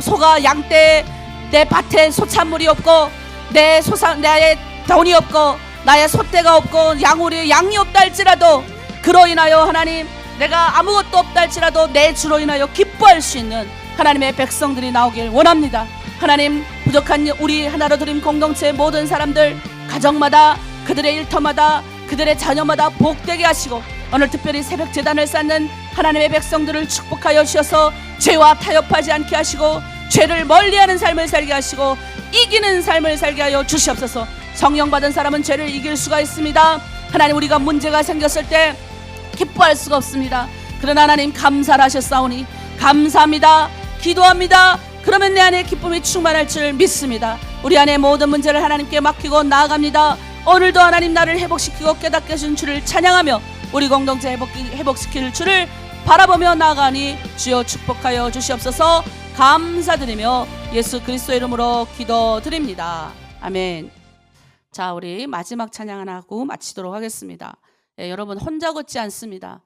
소가 양떼, 내 밭에 소찬물이 없고 나의 돈이 없고 나의 소떼가 없고 양이 없다 할지라도, 그로 인하여 하나님 내가 아무것도 없다 할지라도 내 주로 인하여 기뻐할 수 있는 하나님의 백성들이 나오길 원합니다. 하나님, 부족한 우리 하나로 드림 공동체의 모든 사람들, 가정마다, 그들의 일터마다, 그들의 자녀마다 복되게 하시고, 오늘 특별히 새벽 제단을 쌓는 하나님의 백성들을 축복하여 주셔서 죄와 타협하지 않게 하시고, 죄를 멀리하는 삶을 살게 하시고, 이기는 삶을 살게 하여 주시옵소서. 성령 받은 사람은 죄를 이길 수가 있습니다. 하나님, 우리가 문제가 생겼을 때 기뻐할 수가 없습니다. 그러나 하나님, 감사를 하셨사오니 감사합니다, 기도합니다. 그러면 내 안에 기쁨이 충만할 줄 믿습니다. 우리 안에 모든 문제를 하나님께 맡기고 나아갑니다. 오늘도 하나님 나를 회복시키고 깨닫게 해준 주를 찬양하며 우리 공동체 회복시킬 주를 바라보며 나아가니 주여 축복하여 주시옵소서. 감사드리며 예수 그리스도의 이름으로 기도드립니다. 아멘. 자, 우리 마지막 찬양 하나 하고 마치도록 하겠습니다. 여러분, 혼자 걷지 않습니다.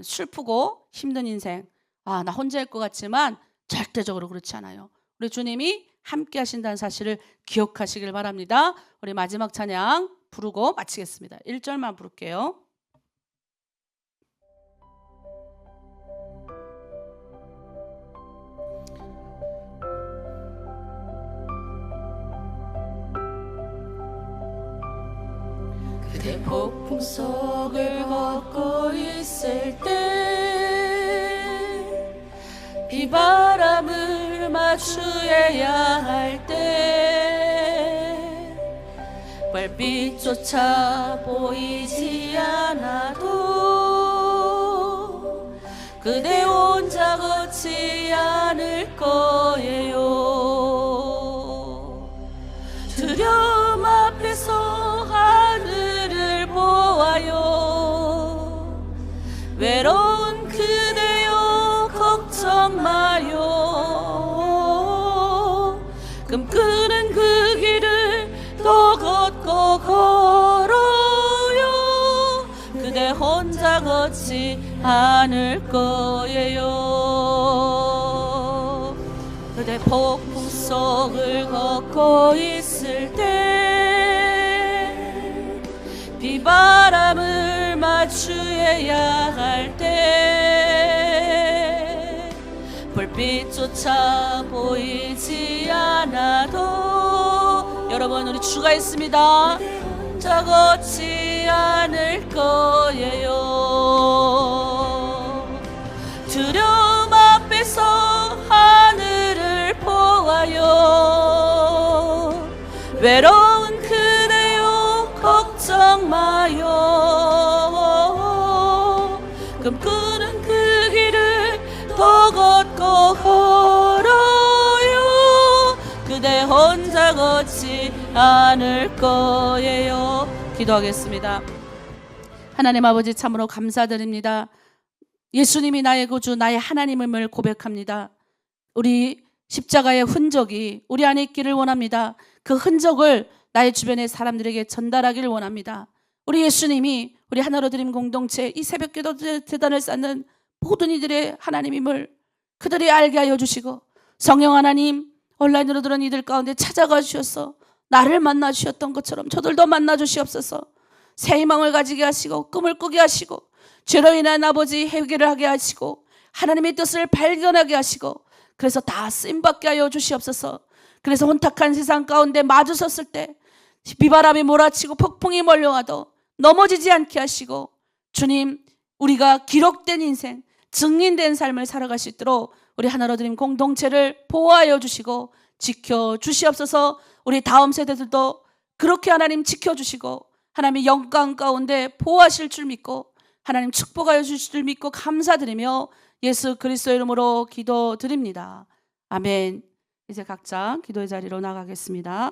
슬프고 힘든 인생, 나 혼자일 것 같지만 절대적으로 그렇지 않아요. 우리 주님이 함께 하신다는 사실을 기억하시길 바랍니다. 우리 마지막 찬양 부르고 마치겠습니다. 1절만 부를게요. 그대 폭풍 속을 걷고 있을 때, 비바람을 마주해야 할 때, 별빛조차 보이지 않아도 그대 혼자 걷지 않을 거예요. 두려움 앞에서 하늘을 보아요. 외로운 그대여 걱정 마요. 꿈꾸는 그 길을 또 걷고 걸어요. 그대 혼자 걷지 않을 거예요. 그대 폭풍 속을 걷고 있을 때, 비바람을 마주해야 할 때, 불빛조차 보이지 않아도, 여러분, 우리 주가 있습니다. 저 걷지 않을 거예요. 두려움 앞에서 하늘을 보아요. 외로운 그대여 걱정 마요. 꿈꾸는 그 길을 더 걷고 걸어요. 그대 혼자 걷지 않을 거예요. 기도하겠습니다. 하나님 아버지, 참으로 감사드립니다. 예수님이 나의 구주, 나의 하나님임을 고백합니다. 우리 십자가의 흔적이 우리 안에 있기를 원합니다. 그 흔적을 나의 주변의 사람들에게 전달하기를 원합니다. 우리 예수님이 우리 하나로 드림 공동체 이 새벽기도 대단을 쌓는 모든 이들의 하나님임을 그들이 알게 하여 주시고, 성령 하나님, 온라인으로 들은 이들 가운데 찾아가 주셔서 나를 만나 주셨던 것처럼 저들도 만나 주시옵소서. 새 희망을 가지게 하시고 꿈을 꾸게 하시고 죄로 인한 아버지 회개를 하게 하시고 하나님의 뜻을 발견하게 하시고, 그래서 다 쓰임받게 하여 주시옵소서. 그래서 혼탁한 세상 가운데 마주섰을 때 비바람이 몰아치고 폭풍이 몰려와도 넘어지지 않게 하시고, 주님, 우리가 기록된 인생, 증인된 삶을 살아갈 수 있도록 우리 하나로 드림 공동체를 보호하여 주시고 지켜 주시옵소서. 우리 다음 세대들도 그렇게 하나님 지켜주시고 하나님의 영광 가운데 보호하실 줄 믿고 하나님 축복하여 주실 줄 믿고 감사드리며 예수 그리스도의 이름으로 기도드립니다. 아멘. 이제 각자 기도의 자리로 나가겠습니다.